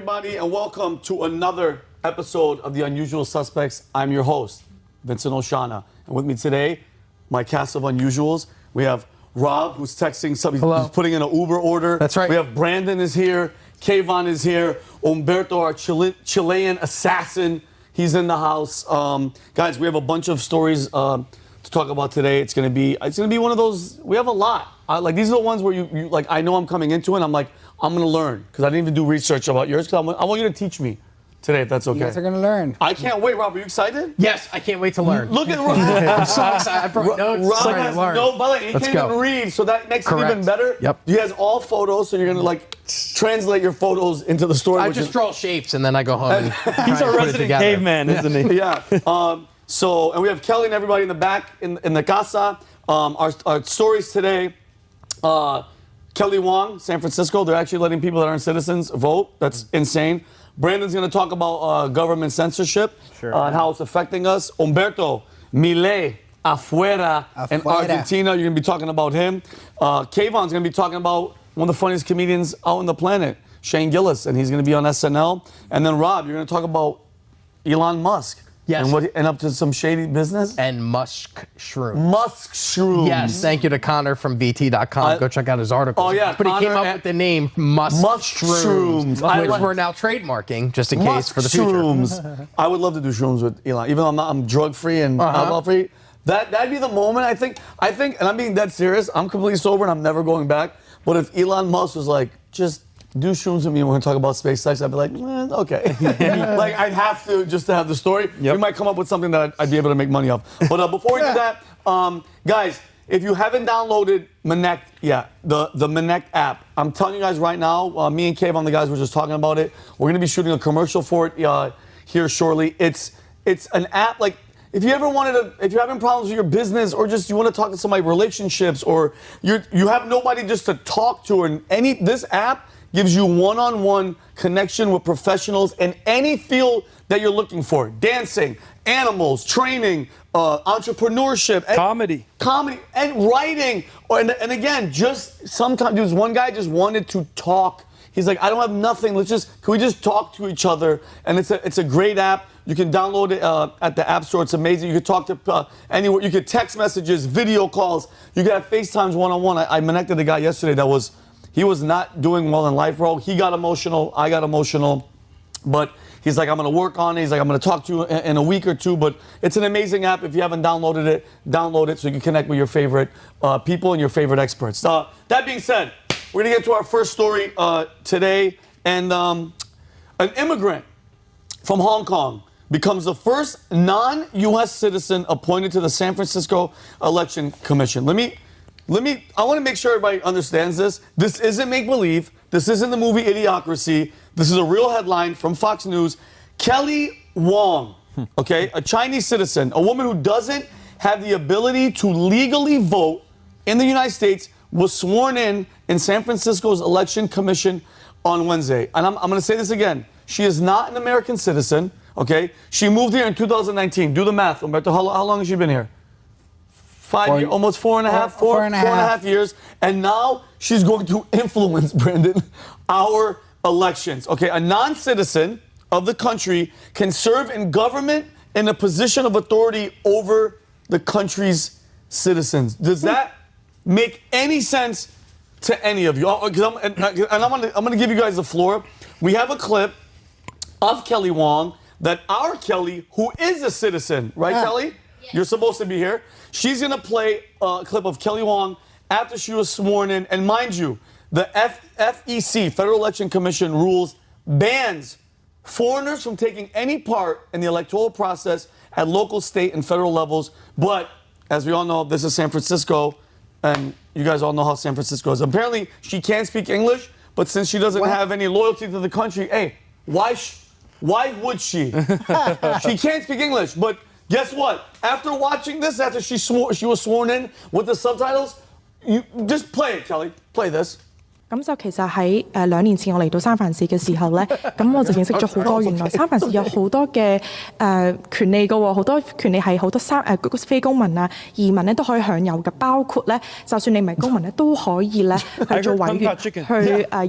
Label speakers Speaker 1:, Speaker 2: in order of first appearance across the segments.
Speaker 1: everybody, and welcome to another episode of The Unusual Suspects. I'm your host, Vincent Oshana. And with me today, my cast of unusuals, we have Rob, who's texting something, he's putting in an Uber order.
Speaker 2: That's right.
Speaker 1: We have Brandon is here, Kayvon is here, Umberto, our Chilean assassin, he's in the house. Guys, we have a bunch of stories to talk about today. It's gonna be one of those. We have a lot. Like these are the ones where you like. I know I'm coming into it. I'm like, I'm gonna learn because I didn't even do research about yours. Because I want you to teach me today, if that's okay.
Speaker 3: You guys are gonna learn.
Speaker 1: I can't wait, Rob. Are you excited?
Speaker 2: Yes, I can't wait to learn.
Speaker 1: Look at Rob.
Speaker 2: I'm so excited. I brought notes.
Speaker 1: Rob has no, but he
Speaker 2: Let's
Speaker 1: can't
Speaker 2: go.
Speaker 1: even read, so that makes
Speaker 2: Correct.
Speaker 1: it even better.
Speaker 2: Yep.
Speaker 1: He has all photos, so you're gonna like translate your photos into the story.
Speaker 2: I just draw shapes and then I go home. And
Speaker 4: He's a resident caveman, isn't he?
Speaker 1: Yeah. And we have Kelly and everybody in the back in the casa. Our stories today. Kelly Wong, San Francisco. They're actually letting people that aren't citizens vote. That's insane. Brandon's going to talk about government censorship and how it's affecting us. Umberto, Milei, afuera, in Argentina. You're going to be talking about him. Kayvon's going to be talking about one of the funniest comedians out on the planet, Shane Gillis, and he's going to be on SNL. And then Rob, you're going to talk about Elon Musk.
Speaker 2: Yes.
Speaker 1: And up to some shady business.
Speaker 2: And Musk Shrooms.
Speaker 1: Musk Shrooms.
Speaker 2: Yes, thank you to Connor from VT.com. Go check out his articles.
Speaker 1: Oh, yeah.
Speaker 2: But he came up with the name Musk Shrooms, which we're now trademarking, just in case for the future.
Speaker 1: Shrooms. I would love to do shrooms with Elon, even though I'm drug-free and alcohol-free. That'd be the moment, I think, and I'm being dead serious, I'm completely sober and I'm never going back. But if Elon Musk was like, just do shrooms with me and we're going to talk about SpaceX, I'd be like, okay. Like, I'd have to just to have the story. Yep. We might come up with something that I'd be able to make money off. But before we do that, guys, if you haven't downloaded Minnect yet, the Minnect app, I'm telling you guys right now, me and Kayvon, the guys were just talking about it. We're going to be shooting a commercial for it here shortly. It's an app, like, if you ever if you're having problems with your business or just you want to talk to somebody, relationships, or you have nobody just to talk to, and this app gives you one-on-one connection with professionals in any field that you're looking for. Dancing, animals, training, entrepreneurship.
Speaker 4: Comedy,
Speaker 1: and writing. And again, just sometimes, dude, one guy just wanted to talk. He's like, I don't have nothing. Can we just talk to each other? And it's a great app. You can download it at the App Store. It's amazing. You can talk to anywhere. You can text messages, video calls. You can have FaceTimes one-on-one. I connected a guy yesterday he was not doing well in life, bro. He got emotional. I got emotional. But he's like, I'm going to work on it. He's like, I'm going to talk to you in a week or two. But it's an amazing app. If you haven't downloaded it, download it so you can connect with your favorite people and your favorite experts. That being said, we're going to get to our first story today. And an immigrant from Hong Kong becomes the first non-U.S. citizen appointed to the San Francisco Election Commission. I want to make sure everybody understands this. This isn't make-believe. This isn't the movie Idiocracy. This is a real headline from Fox News. Kelly Wong, okay, a Chinese citizen, a woman who doesn't have the ability to legally vote in the United States, was sworn in San Francisco's Election Commission on Wednesday. And I'm going to say this again. She is not an American citizen, okay? She moved here in 2019. Do the math, Umberto. How long has she been here? 5 years, almost four and a half years. And now she's going to influence, Brandon, our elections. Okay, a non-citizen of the country can serve in government in a position of authority over the country's citizens. Does that make any sense to any of you? I'm going to give you guys the floor. We have a clip of Kelly Wong that our Kelly, who is a citizen, right, Kelly? Yeah. You're supposed to be here. She's going to play a clip of Kelly Wong after she was sworn in. And mind you, the FEC, Federal Election Commission, rules bans foreigners from taking any part in the electoral process at local, state, and federal levels. But as we all know, this is San Francisco, and you guys all know how San Francisco is. Apparently, she can't speak English, but since she doesn't have any loyalty to the country, hey, why would she? She can't speak English, but guess what? After watching this, after she was sworn in with the subtitles, you just play it, Kelly. Play this.
Speaker 3: 咁就其實喺2年前我嚟到三藩市嘅時候咧，咁我就認識咗好多原來三藩市有好多嘅權利嘅喎，好多權利係好多非公民啊、移民咧都可以享有嘅，包括咧就算你唔係公民咧都可以咧去做委員去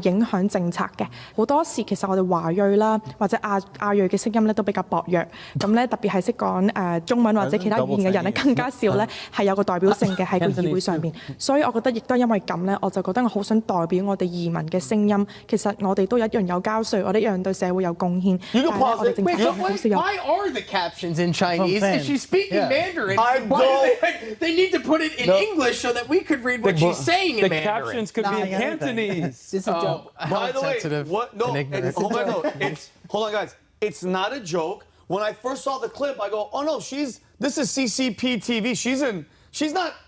Speaker 3: 影響政策嘅。好多時其實我哋華裔啦或者亞裔嘅聲音咧都比較薄弱，咁咧特別係識講中文或者其他語言嘅人咧更加少咧係有個代表性嘅喺個議會上面，所以我覺得亦都因為咁咧，我就覺得我好想代表我哋移民嘅聲音，其實我哋都一樣有交稅，我哋一樣對社會有貢獻。
Speaker 2: Why are the captions in Chinese? If she's speaking Mandarin, why do they need to put it in English so that we could read what she's saying in Mandarin?
Speaker 4: The captions could be in Cantonese.
Speaker 5: It's a joke.
Speaker 1: By the way, what? No, hold on, guys. It's not a joke. When I first saw the clip, I go, oh no, this is CCP TV.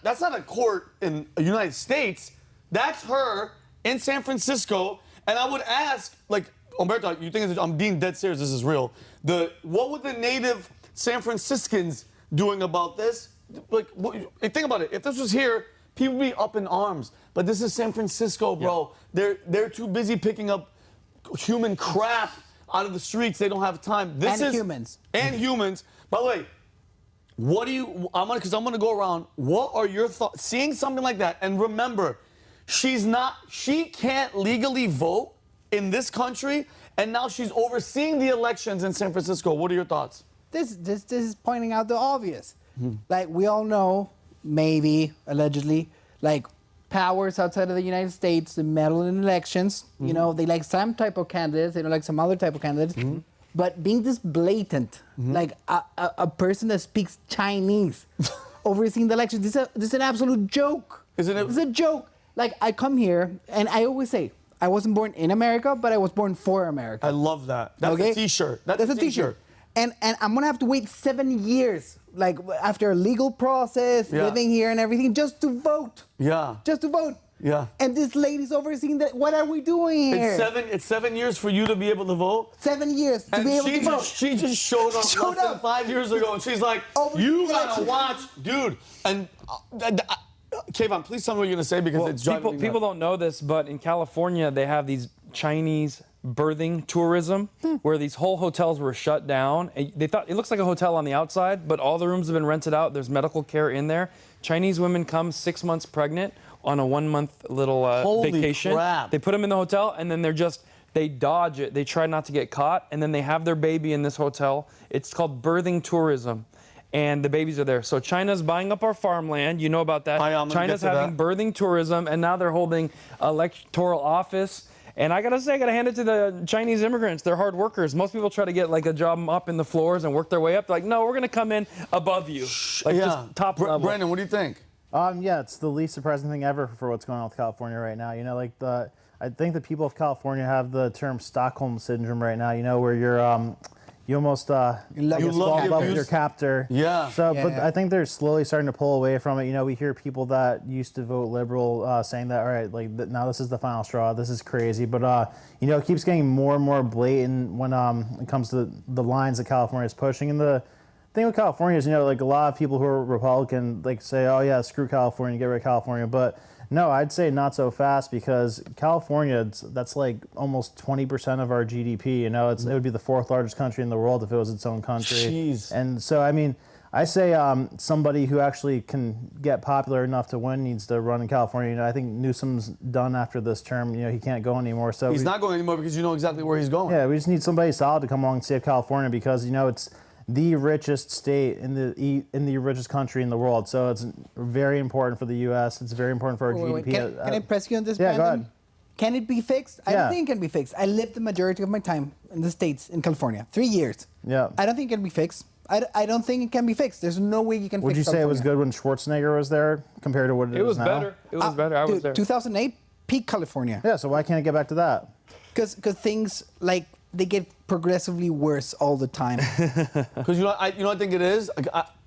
Speaker 1: That's not a court in the United States. That's her in San Francisco. And I would ask, like, Umberto, you think I'm being dead serious, this is real. What were the native San Franciscans doing about this? Like, think about it. If this was here, people would be up in arms. But this is San Francisco, bro. Yeah. They're too busy picking up human crap out of the streets. They don't have time.
Speaker 5: Humans.
Speaker 1: And humans. By the way, because I'm gonna go around. What are your thoughts? Seeing something like that, and remember, she can't legally vote in this country, and now she's overseeing the elections in San Francisco. What are your thoughts?
Speaker 5: This is pointing out the obvious. Like, we all know, maybe, allegedly, like, powers outside of the United States that meddle in elections. You know, they like some type of candidates, they don't like some other type of candidates. But being this blatant, like a person that speaks Chinese overseeing the elections, this is an absolute joke.
Speaker 1: Isn't it?
Speaker 5: It's a joke. Like, I come here, and I always say, I wasn't born in America, but I was born for America.
Speaker 1: I love that. That's a T-shirt. That's a T-shirt.
Speaker 5: And I'm gonna have to wait 7 years, like after a legal process, living here and everything, just to vote.
Speaker 1: Yeah.
Speaker 5: Just to vote.
Speaker 1: Yeah.
Speaker 5: And this lady's overseeing that. What are we doing here?
Speaker 1: It's 7 years for you to be able to vote.
Speaker 5: 7 years to be able to vote.
Speaker 1: She just showed up less than 5 years ago, and she's like, you gotta watch, dude. And Kayvon, please tell me what you're gonna say, because it's driving me nuts.
Speaker 4: People don't know this, but in California they have these Chinese birthing tourism where these whole hotels were shut down. They thought it looks like a hotel on the outside, but all the rooms have been rented out. There's medical care in there. Chinese women come 6 months pregnant on a 1 month little vacation.
Speaker 1: Crap.
Speaker 4: They put them in the hotel, and then they dodge it. They try not to get caught, and then they have their baby in this hotel. It's called birthing tourism. And the babies are there. So China's buying up our farmland. You know about that. China's having birthing tourism, and now they're holding electoral office. And I gotta hand it to the Chinese immigrants. They're hard workers. Most people try to get like a job up in the floors and work their way up. They're like, no, we're gonna come in above you, like just top level.
Speaker 1: Brandon, what do you think?
Speaker 6: Yeah, it's the least surprising thing ever for what's going on with California right now. You know, like I think the people of California have the term Stockholm syndrome right now. You know, where you almost love your captor.
Speaker 1: Yeah.
Speaker 6: So, but I think they're slowly starting to pull away from it. You know, we hear people that used to vote liberal saying that, all right, like now this is the final straw. This is crazy. But you know, it keeps getting more and more blatant when it comes to the lines that California is pushing. And the thing with California is, you know, like a lot of people who are Republican like say, oh yeah, screw California, get rid of California. But no, I'd say not so fast, because California, that's like almost 20% of our GDP. You know, it would be the 4th largest country in the world if it was its own country.
Speaker 1: Jeez.
Speaker 6: And so, I mean, I say somebody who actually can get popular enough to win needs to run in California. You know, I think Newsom's done after this term. You know, he can't go anymore. So
Speaker 1: he's not going anymore because you know exactly where he's going.
Speaker 6: Yeah, we just need somebody solid to come along and save California, because you know it's the richest state in the richest country in the world. So it's very important for the U.S. It's very important for our GDP.
Speaker 5: Can I press you on this,
Speaker 6: Yeah,
Speaker 5: Brandon?
Speaker 6: go ahead.
Speaker 5: Can it be fixed? I don't think it can be fixed. I lived the majority of my time in the States, in California, 3 years.
Speaker 6: Yeah.
Speaker 5: I don't think it can be fixed. I don't think it can be fixed. There's no way you can
Speaker 6: Would
Speaker 5: fix
Speaker 6: you say it was good when Schwarzenegger was there compared to what it is now?
Speaker 4: It was better. It was better. I was there.
Speaker 5: 2008, peak California.
Speaker 6: Yeah, so why can't it get back to that?
Speaker 5: Because things, like, they get progressively worse all the time.
Speaker 1: Because you know what I think it is?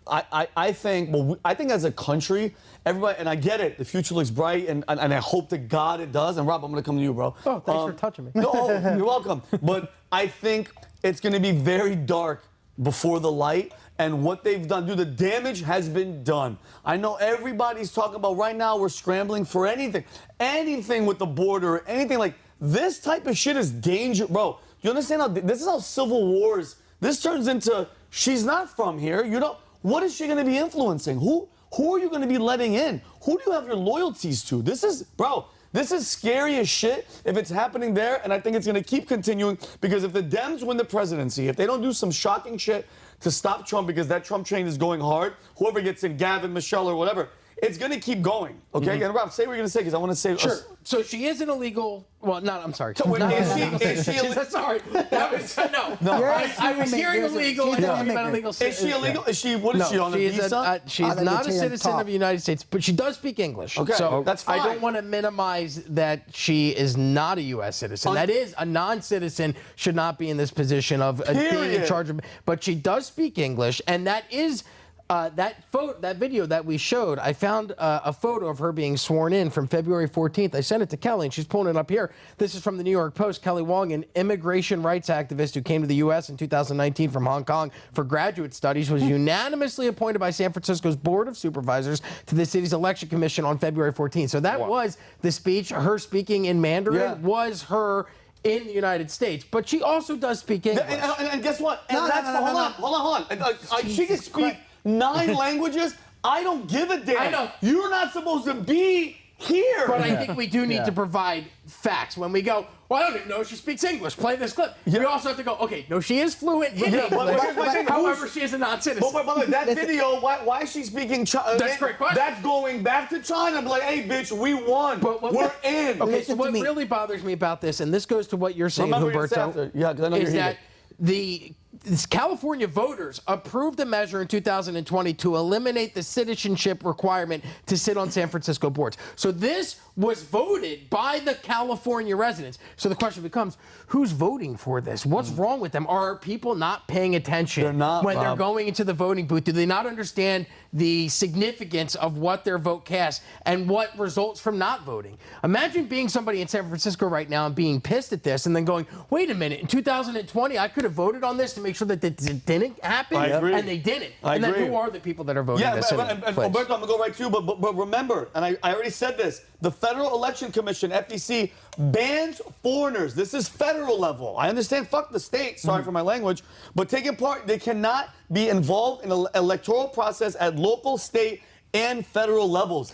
Speaker 1: I think as a country, everybody, and I get it, the future looks bright, and I hope to God it does. And Rob, I'm going to come to you, bro.
Speaker 2: Oh, thanks for touching me.
Speaker 1: No, you're welcome. But I think it's going to be very dark before the light. And what they've done, dude, the damage has been done. I know everybody's talking about right now we're scrambling for anything with the border, anything like this type of shit is dangerous, bro. You understand how this is how civil wars, this turns into, she's not from here, you know, what is she gonna be influencing? Who are you gonna be letting in? Who do you have your loyalties to? This is scary as shit if it's happening there, and I think it's gonna keep continuing because if the Dems win the presidency, if they don't do some shocking shit to stop Trump because that Trump train is going hard, whoever gets in, Gavin, Michelle, or whatever, it's going to keep going, okay? And Rob, say what you're going to say because I want to say...
Speaker 2: Sure. So she is an illegal... Well, I'm sorry.
Speaker 1: So, wait, is she illegal?
Speaker 2: Sorry. That was... No. I was hearing illegal and talking about illegal citizenship.
Speaker 1: Is she illegal? Is she... What is she, on a visa?
Speaker 2: She's not a citizen of the United States, but she does speak English.
Speaker 1: Okay,
Speaker 2: so
Speaker 1: that's fine.
Speaker 2: I don't want to minimize that she is not a U.S. citizen. That is, a non-citizen should not be in this position of being in charge of... But she does speak English, and that is... that video that we showed, I found a photo of her being sworn in from February 14th. I sent it to Kelly, and she's pulling it up here. This is from the New York Post. Kelly Wong, an immigration rights activist who came to the U.S. in 2019 from Hong Kong for graduate studies, was unanimously appointed by San Francisco's Board of Supervisors to the city's election commission on February 14th. So that was the speech. Her speaking in Mandarin was her in the United States, but she also does speak English.
Speaker 1: And guess what? And hold on. She can speak 9 languages. I don't give a damn.
Speaker 2: I know.
Speaker 1: You're not supposed to be here.
Speaker 2: But I think we do need to provide facts. When we go, well, I don't even know if she speaks English. Play this clip. We also have to go, okay, no, she is fluent in English. However, she is a non-citizen.
Speaker 1: But by the way, that video, why is she speaking China?
Speaker 2: That's a great question.
Speaker 1: That's going back to China. I'm like, hey, bitch, we won. We're in.
Speaker 2: Okay, so what really bothers me about this, and this goes to what you're saying, Humberto, is that these California voters approved a measure in 2020 to eliminate the citizenship requirement to sit on San Francisco boards. So this was voted by the California residents. So the question becomes, who's voting for this? What's wrong with them? Are people not paying attention when they're going into the voting booth? Do they not understand the significance of what their vote casts and what results from not voting? Imagine being somebody in San Francisco right now and being pissed at this and then going, wait a minute, in 2020, I could have voted on this to make sure that it didn't happen.
Speaker 1: I agree.
Speaker 2: And they didn't. And then who are the people that are voting this in
Speaker 1: and Humberto, I'm going to go right to you, but remember, and I already said this, the Federal Election Commission, FEC, bans foreigners. This is federal level. I understand, fuck the state, sorry for my language, but taking part, they cannot be involved in an electoral process at local, state, and federal levels.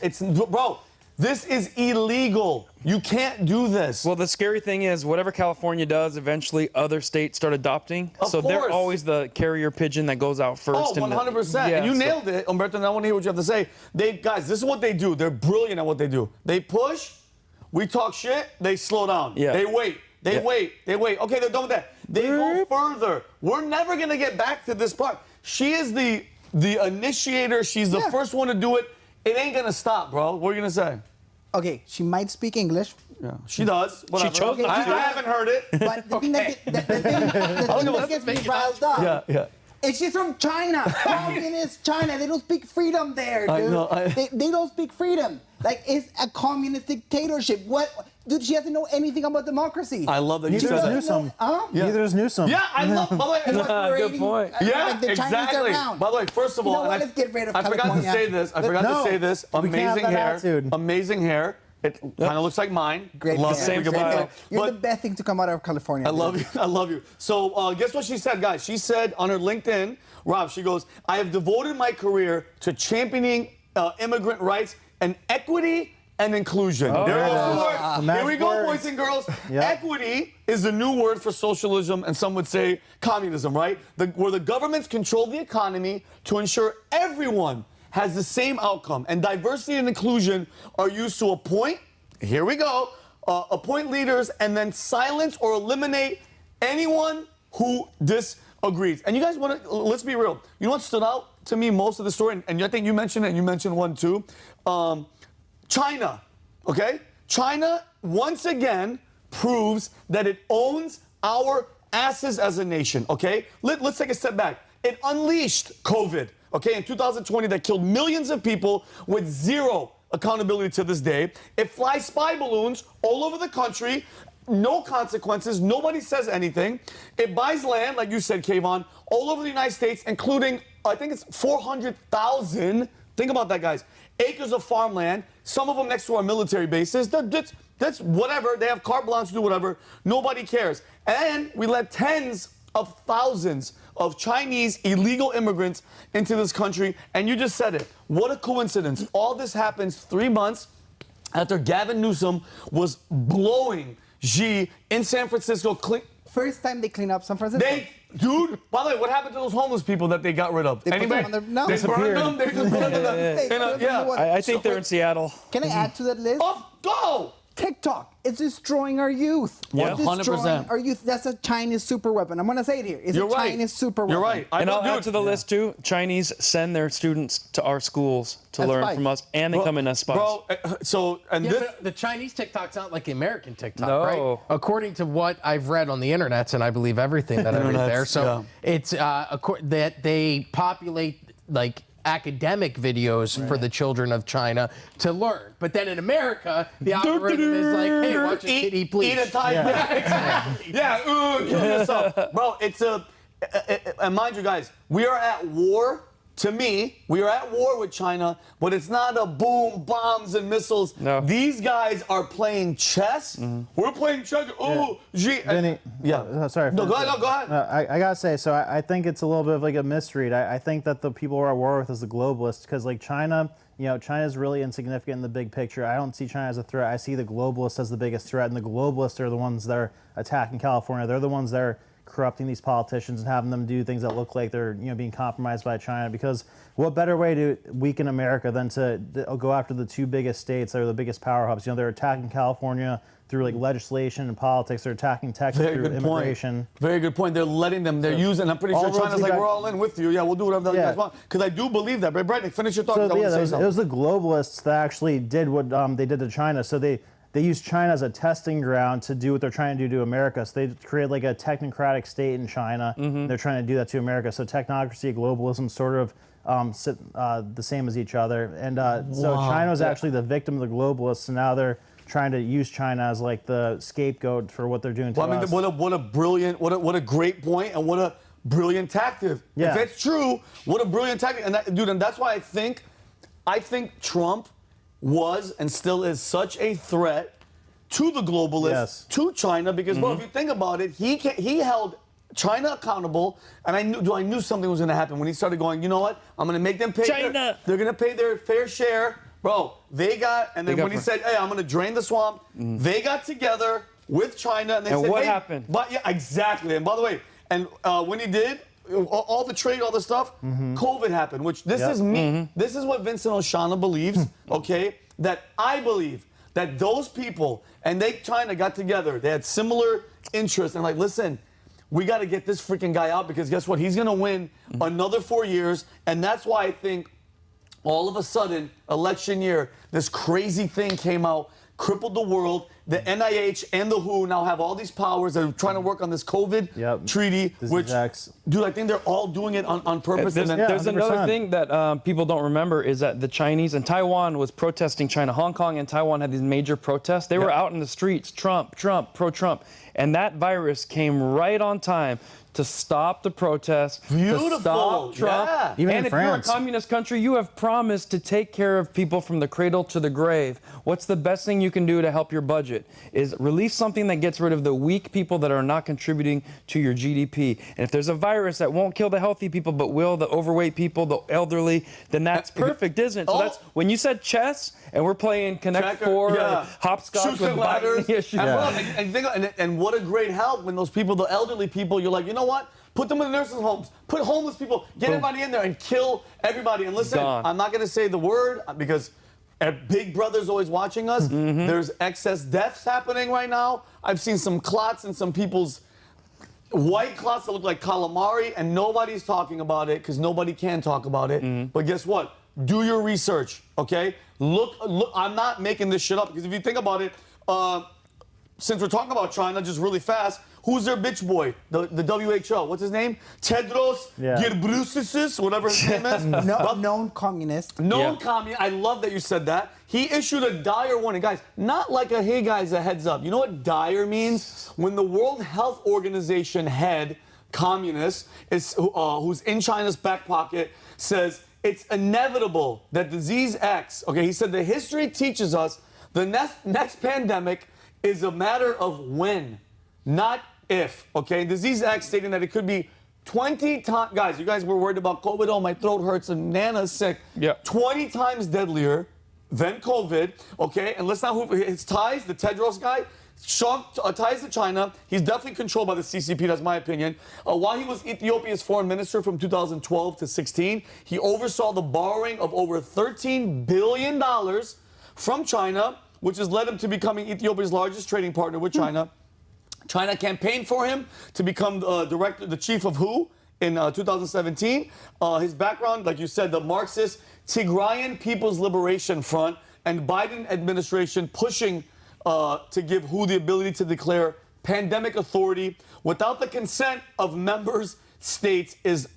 Speaker 1: Bro, this is illegal. You can't do this.
Speaker 4: Well, the scary thing is, whatever California does, eventually other states start adopting. So they're always the carrier pigeon that goes out first.
Speaker 1: Oh, 100%. And you nailed it, Humberto, and I want to hear what you have to say. Guys, this is what they do. They're brilliant at what they do. They push, we talk shit, they slow down.
Speaker 4: Yeah.
Speaker 1: They wait. They wait. Okay, they're done with that. They go further. We're never going to get back to this part. She is the initiator. She's the first one to do it. It ain't going to stop, bro. What are you going to say?
Speaker 5: Okay, she might speak English.
Speaker 1: Yeah, she does. Whatever.
Speaker 4: She chose not to.
Speaker 1: I haven't heard it.
Speaker 5: But the thing that gets me riled up is she's from China. Communist China. They don't speak freedom there, dude.
Speaker 1: I know.
Speaker 5: They don't speak freedom. Like, it's a communist dictatorship. Dude, she doesn't know anything about democracy.
Speaker 1: I love that you said that.
Speaker 6: Neither does Newsom.
Speaker 1: Yeah, I love. By the way,
Speaker 4: good point.
Speaker 1: Yeah, exactly. By the way, first of all,
Speaker 5: let's get rid of
Speaker 1: I forgot to say this. Amazing hair. Amazing hair. It kind of looks like mine.
Speaker 5: Great.
Speaker 1: Love
Speaker 4: same
Speaker 1: it.
Speaker 5: You're the best thing to come out of California.
Speaker 1: I love you. I love you. So guess what she said, guys? She said on her LinkedIn, Rob, she goes, I have devoted my career to championing immigrant rights and equity and inclusion. Here we go, boys and girls. Equity is the new word for socialism, and some would say communism, right? Where the governments control the economy to ensure everyone has the same outcome. And diversity and inclusion are used to appoint, here we go, appoint leaders and then silence or eliminate anyone who disagrees. And you guys want to, let's be real. You know what stood out to me most of the story, and I think you mentioned it, and you mentioned one too. China, okay? China, once again, proves that it owns our asses as a nation, okay? Let's take a step back. It unleashed COVID, okay, in 2020 that killed millions of people with zero accountability to this day. It flies spy balloons all over the country, no consequences. Nobody says anything. It buys land, like you said, Kayvon, all over the United States, including, I think it's 400,000. Think about that, guys. Acres of farmland, some of them next to our military bases. That's whatever. They have carte blanche to do whatever. Nobody cares. And we let tens of thousands of Chinese illegal immigrants into this country. And you just said it. What a coincidence. All this happens 3 months after Gavin Newsom was blowing Xi in San Francisco.
Speaker 5: First time they clean up San Francisco.
Speaker 1: Dude, by the way, what happened to those homeless people that they got rid of?
Speaker 5: They
Speaker 1: Anybody?
Speaker 5: put them on their, no.
Speaker 1: They burned them. They just burned them. Yeah.
Speaker 4: I think they're in Seattle.
Speaker 5: Can I add to that list?
Speaker 1: Oh, go!
Speaker 5: TikTok is destroying our youth.
Speaker 1: Yeah.
Speaker 5: It's destroying
Speaker 1: 100%.
Speaker 5: our youth. That's a Chinese super weapon. I'm going to say it here. It's a Chinese super weapon.
Speaker 1: You're right.
Speaker 4: And I'll add to the list too. Chinese send their students to our schools to learn from us, and they come in as spies.
Speaker 1: Bro,
Speaker 2: but the Chinese TikTok's not like the American TikTok,
Speaker 4: No.
Speaker 2: right? According to what I've read on the internet, and I believe everything that I read there. So it's that they populate like academic videos for the children of China to learn. But then in America, the algorithm is like, hey, watch a kid eat bleach.
Speaker 1: Eat a Thai. Yeah, exactly. Kill yourself. Bro, it's and mind you guys, we are at war. To me, we are at war with China, but it's not a boom, bombs, and missiles.
Speaker 4: No.
Speaker 1: These guys are playing chess. We're playing checkers. Oh, Xi.
Speaker 6: Vinny, sorry.
Speaker 1: No, go ahead.
Speaker 6: I gotta say, so I think it's a little bit of like a misread. I think that the people we're at war with is the globalists, because like China, China's really insignificant in the big picture. I don't see China as a threat. I see the globalists as the biggest threat, and the globalists are the ones that are attacking California. They're the ones that are corrupting these politicians and having them do things that look like they're being compromised by China. Because what better way to weaken America than to go after the two biggest states that are the biggest power hubs? They're attacking California through like legislation and politics. They're attacking Texas through immigration.
Speaker 1: Very good point. They're letting them. They're using. I'm pretty sure China's like, we're all in with you. Yeah, we'll do whatever you guys want. Because I do believe that. But Brett, finish your thought.
Speaker 6: So it was the globalists that actually did what they did to China. So they use China as a testing ground to do what they're trying to do to America. So they create like a technocratic state in China. They're trying to do that to America. So technocracy, globalism sort of sit the same as each other. And so China was actually the victim of the globalists, and now they're trying to use China as like the scapegoat for what they're doing to us.
Speaker 1: What a brilliant, what a great point, and what a brilliant tactic.
Speaker 6: Yeah.
Speaker 1: If that's true, what a brilliant tactic. And and that's why I think Trump was and still is such a threat to the globalists, to China, because well, if you think about it, he held China accountable, and I knew something was going to happen when he started going, you know what, I'm going to make them pay. They're going to pay their fair share, bro. They got, and then when he said, hey, I'm going to drain the swamp, they got together with China, and they said,
Speaker 4: what
Speaker 1: hey,
Speaker 4: happened?
Speaker 1: But yeah, exactly. And by the way, and when he did. All the trade, all the stuff, COVID happened, which this is me. This is what Vincent Oshana believes, okay? That I believe that those people and China got together. They had similar interests. And like, listen, we got to get this freaking guy out, because guess what? He's going to win another 4 years. And that's why I think all of a sudden, election year, this crazy thing came out, crippled the world. The NIH and the WHO now have all these powers. They're trying to work on this COVID treaty, which, dude, I think they're all doing it on purpose.
Speaker 4: There's another thing that people don't remember is that the Chinese and Taiwan was protesting China. Hong Kong and Taiwan had these major protests. They were out in the streets, Trump, pro-Trump. And that virus came right on time to stop the protests, to stop Trump.
Speaker 6: Even
Speaker 4: and
Speaker 6: in
Speaker 4: if
Speaker 6: France.
Speaker 4: you're a communist country, you have promised to take care of people from the cradle to the grave. What's the best thing you can do to help your budget? Is release something that gets rid of the weak people that are not contributing to your GDP. And if there's a virus that won't kill the healthy people but will the overweight people, the elderly, then that's perfect, isn't it? So that's when you said chess and we're playing Connect Four, or hopscotch with
Speaker 1: ladders.
Speaker 4: Biden.
Speaker 1: And what a great help when those people, the elderly people, you're like, you know what? Put them in the nursing homes. Put homeless people. Get everybody in there and kill everybody. And listen, I'm not going to say the word because Big Brother's always watching us. There's excess deaths happening right now. I've seen some clots in some people's white clots that look like calamari, and nobody's talking about it because nobody can talk about it. But guess what? Do your research, okay? Look, I'm not making this shit up, because if you think about it, since we're talking about China, just really fast, who's their bitch boy? The WHO. What's his name? Tedros Ghebreyesus, whatever his name is.
Speaker 5: Known communist.
Speaker 1: Known communist. I love that you said that. He issued a dire warning. Guys, not like a, hey guys, a heads up. You know what dire means? When the World Health Organization head, communist, who's in China's back pocket, says it's inevitable that disease X, okay, he said the history teaches us the next pandemic is a matter of when, not if, okay? Disease X stating that it could be 20 times, guys, you guys were worried about COVID, oh, my throat hurts and Nana's sick.
Speaker 4: Yeah.
Speaker 1: 20 times deadlier than COVID, okay? And let's not, his ties, the Tedros guy, ties to China. He's definitely controlled by the CCP, that's my opinion. While he was Ethiopia's foreign minister from 2012 to 16, he oversaw the borrowing of over $13 billion from China, which has led him to becoming Ethiopia's largest trading partner with China. China campaigned for him to become the chief of WHO in 2017. His background, like you said, the Marxist Tigrayan People's Liberation Front and Biden administration pushing to give WHO the ability to declare pandemic authority without the consent of members states is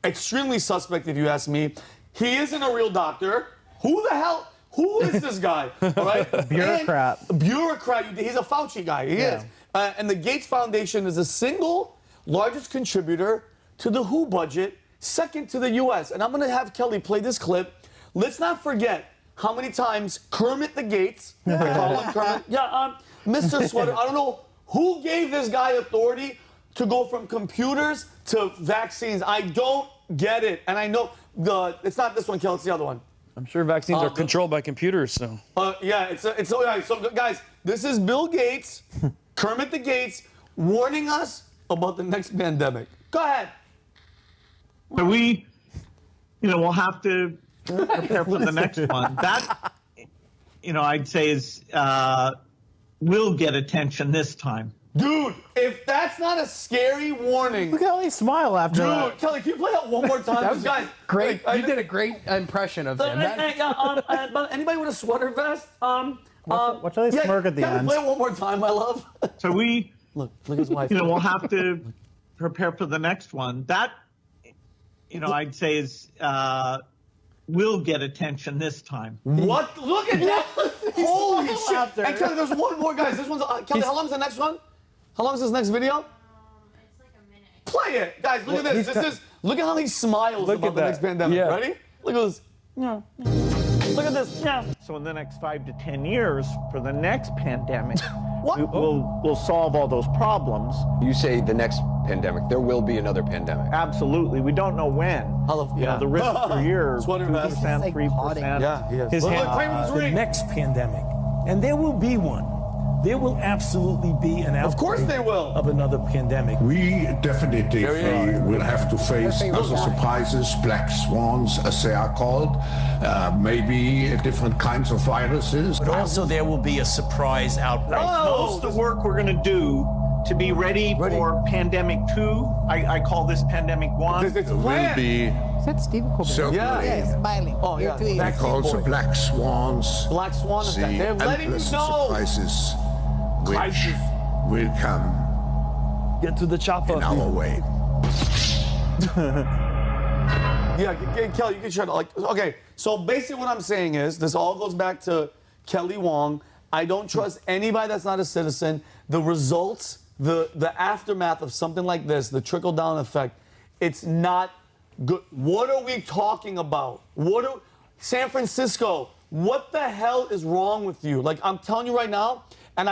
Speaker 1: extremely suspect, if you ask me. He isn't a real doctor. Who the hell? Who is this guy? All right?
Speaker 6: Bureaucrat.
Speaker 1: Bureaucrat. He's a Fauci guy. He is. And the Gates Foundation is the single largest contributor to the WHO budget, second to the U.S. And I'm going to have Kelly play this clip. Let's not forget how many times Kermit the Gates, I call him Kermit, Mr. Sweater, I don't know who gave this guy authority to go from computers to vaccines. I don't get it. And I know it's not this one, Kelly, it's the other one.
Speaker 4: I'm sure vaccines are controlled by computers, so.
Speaker 1: Yeah, so guys, this is Bill Gates, Kermit the Gates, warning us about the next pandemic. Go ahead.
Speaker 7: So we, we'll have to prepare for the next one. That, I'd say is will get attention this time.
Speaker 1: Dude, if that's not a scary warning.
Speaker 6: Look how they smile after that.
Speaker 1: Dude, Kelly, can you play that one more time?
Speaker 2: That was
Speaker 1: guys,
Speaker 2: great. You did a great impression of him.
Speaker 1: But anybody with a sweater vest?
Speaker 6: Watch how they smirk at the
Speaker 1: can
Speaker 6: end.
Speaker 1: Play it one more time, my love.
Speaker 7: So we,
Speaker 1: look at his wife.
Speaker 7: we'll have to prepare for the next one. That, I'd say is will get attention this time.
Speaker 1: What? Look at that! Holy shit! And Kelly, there's one more, guys. This one's Kelly. How long is the next one? How long is this next video?
Speaker 8: It's like a minute.
Speaker 1: Play it, guys. Look at this. Look at how he smiles about the next pandemic.
Speaker 4: Yeah.
Speaker 1: Ready? Look at this. Yeah. Look at this. Yeah.
Speaker 7: So in the next 5 to 10 years, for the next pandemic,
Speaker 1: What?
Speaker 7: we'll solve all those problems.
Speaker 9: You say the next pandemic, there will be another pandemic.
Speaker 7: Absolutely. We don't know when. The risk per year, 2%, 3%.
Speaker 1: Yeah, he is.
Speaker 10: His
Speaker 1: Look,
Speaker 10: hand,
Speaker 1: play with his
Speaker 10: the
Speaker 1: ring.
Speaker 10: next pandemic, and there will be one. There will absolutely be an outbreak
Speaker 1: Of course they will.
Speaker 10: of another pandemic.
Speaker 11: We definitely will have to face other surprises, black swans, as they are called, maybe different kinds of viruses.
Speaker 10: But also there will be a surprise outbreak.
Speaker 7: Most of the work we're going to do to be ready for pandemic 2, I call this pandemic 1.
Speaker 1: It's
Speaker 11: Will
Speaker 1: planned.
Speaker 11: be
Speaker 5: Is that Stephen Colbert?
Speaker 11: certainly
Speaker 5: Yeah, smiling.
Speaker 1: Oh, yeah.
Speaker 5: Ear to ear.
Speaker 11: because the black swans,
Speaker 1: Black Swan
Speaker 11: the
Speaker 1: effect. They're letting you
Speaker 11: endless
Speaker 1: know.
Speaker 11: surprises which
Speaker 1: Crisis.
Speaker 11: will come
Speaker 4: Get to the chopper.
Speaker 11: in our way.
Speaker 1: Yeah, Kelly, you can shut up. Okay, so basically what I'm saying is, this all goes back to Kelly Wong. I don't trust anybody that's not a citizen. The results, the aftermath of something like this, the trickle-down effect, it's not good. What are we talking about? San Francisco, what the hell is wrong with you? Like, I'm telling you right now, and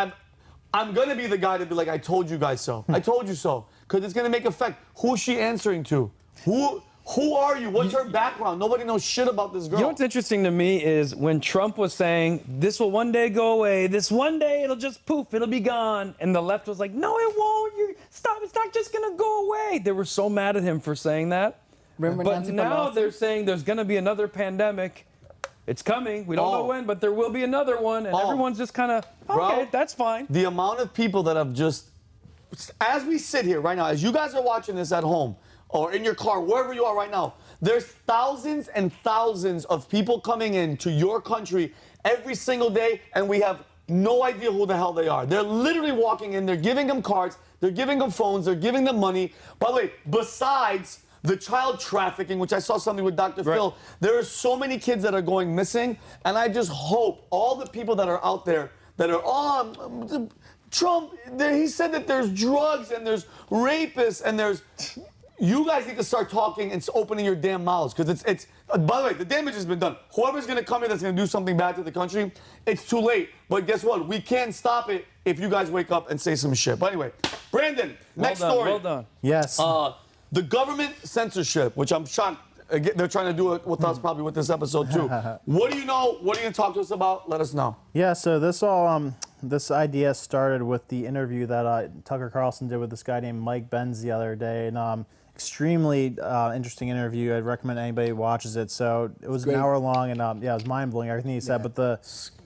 Speaker 1: I'm going to be the guy to be like, I told you guys so. I told you so. Because it's going to make effect. Who's she answering to? Who are you? What's her background? Nobody knows shit about this girl.
Speaker 4: You know what's interesting to me is when Trump was saying, this will one day go away, this one day it'll just poof, it'll be gone. And the left was like, no, it won't. Stop, it's not just going to go away. They were so mad at him for saying that.
Speaker 5: Remember
Speaker 4: But
Speaker 5: Nancy
Speaker 4: now
Speaker 5: Pelosi?
Speaker 4: they're saying there's going to be another pandemic. It's coming. We don't know when, but there will be another one. And everyone's just kind of, okay,
Speaker 1: Bro,
Speaker 4: that's fine.
Speaker 1: The amount of people that have just, as we sit here right now, as you guys are watching this at home or in your car, wherever you are right now, there's thousands and thousands of people coming into your country every single day, and we have no idea who the hell they are. They're literally walking in, they're giving them cards, they're giving them phones, they're giving them money. By the way, besides the child trafficking, which I saw something with Dr. Phil, there are so many kids that are going missing, and I just hope all the people that are out there that are, Trump, he said that there's drugs and there's rapists and there's, you guys need to start talking and opening your damn mouths, because it's by the way, the damage has been done. Whoever's going to come in that's going to do something bad to the country, it's too late. But guess what? We can't stop it if you guys wake up and say some shit. But anyway, Brandon, next story.
Speaker 4: Well done.
Speaker 6: Yes.
Speaker 1: The government censorship, which I'm shocked they're trying to do it with us probably with this episode too. What do you know? What are you going to talk to us about? Let us know.
Speaker 6: Yeah, so this idea started with the interview that Tucker Carlson did with this guy named Mike Benz the other day, and extremely interesting interview. I'd recommend anybody watches it. So it was an hour long, and yeah, it was mind blowing everything he said. But the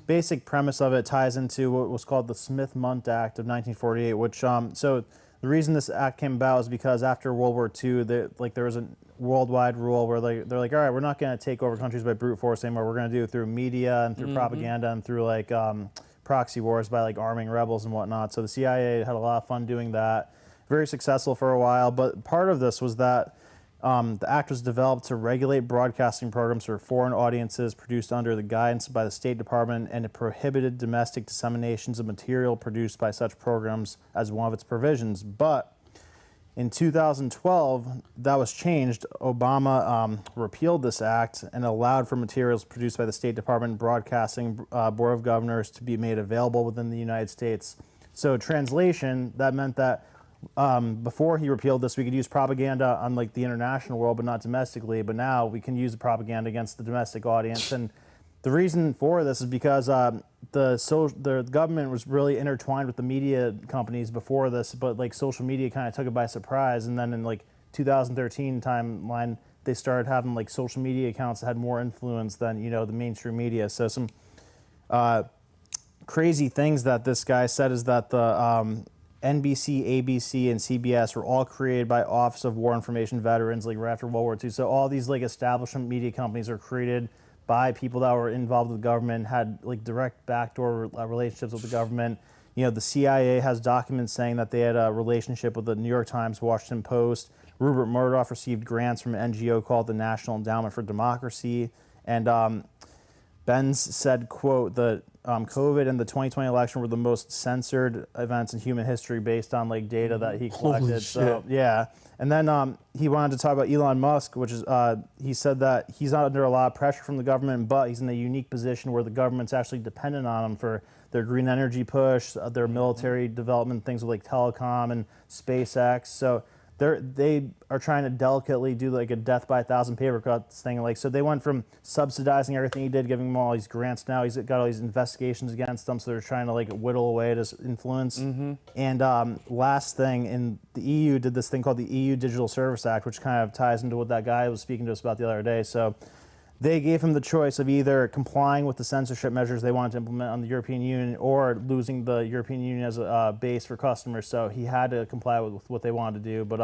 Speaker 6: basic premise of it ties into what was called the Smith-Mundt Act of 1948, which so the reason this act came about is because after World War II, there was a worldwide rule where they're like, all right, we're not going to take over countries by brute force anymore. We're going to do it through media and through propaganda and through like proxy wars by like arming rebels and whatnot. So the CIA had a lot of fun doing that. Very successful for a while, but part of this was that the act was developed to regulate broadcasting programs for foreign audiences produced under the guidance by the State Department, and it prohibited domestic disseminations of material produced by such programs as one of its provisions. But in 2012, that was changed. Obama repealed this act and allowed for materials produced by the State Department Broadcasting Board of Governors to be made available within the United States. So translation, that meant that before he repealed this, we could use propaganda on like the international world, but not domestically. But now we can use the propaganda against the domestic audience. And the reason for this is because the government was really intertwined with the media companies before this, but like social media kind of took it by surprise. And then in like 2013 timeline, they started having like social media accounts that had more influence than, you know, the mainstream media. So some crazy things that this guy said is that the NBC, ABC, and CBS were all created by Office of War Information Veterans, like right after World War II. So all these like establishment media companies are created by people that were involved with the government, had like direct backdoor relationships with the government. You know, the CIA has documents saying that they had a relationship with the New York Times, Washington Post. Rupert Murdoch received grants from an NGO called the National Endowment for Democracy. And Benz said, quote, the COVID and the 2020 election were the most censored events in human history based on like data that he collected. So yeah. And then he wanted to talk about Elon Musk, which is he said that he's not under a lot of pressure from the government, but he's in a unique position where the government's actually dependent on him for their green energy push, their military development, things with like telecom and SpaceX. So they are trying to delicately do like a death by 1,000 paper cuts thing. Like, so they went from subsidizing everything he did, giving him all these grants. Now he's got all these investigations against him. So they're trying to like whittle away at his influence. And last thing, in the EU did this thing called the EU Digital Service Act, which kind of ties into what that guy was speaking to us about the other day. So they gave him the choice of either complying with the censorship measures they wanted to implement on the European Union or losing the European Union as a base for customers. So he had to comply with what they wanted to do. But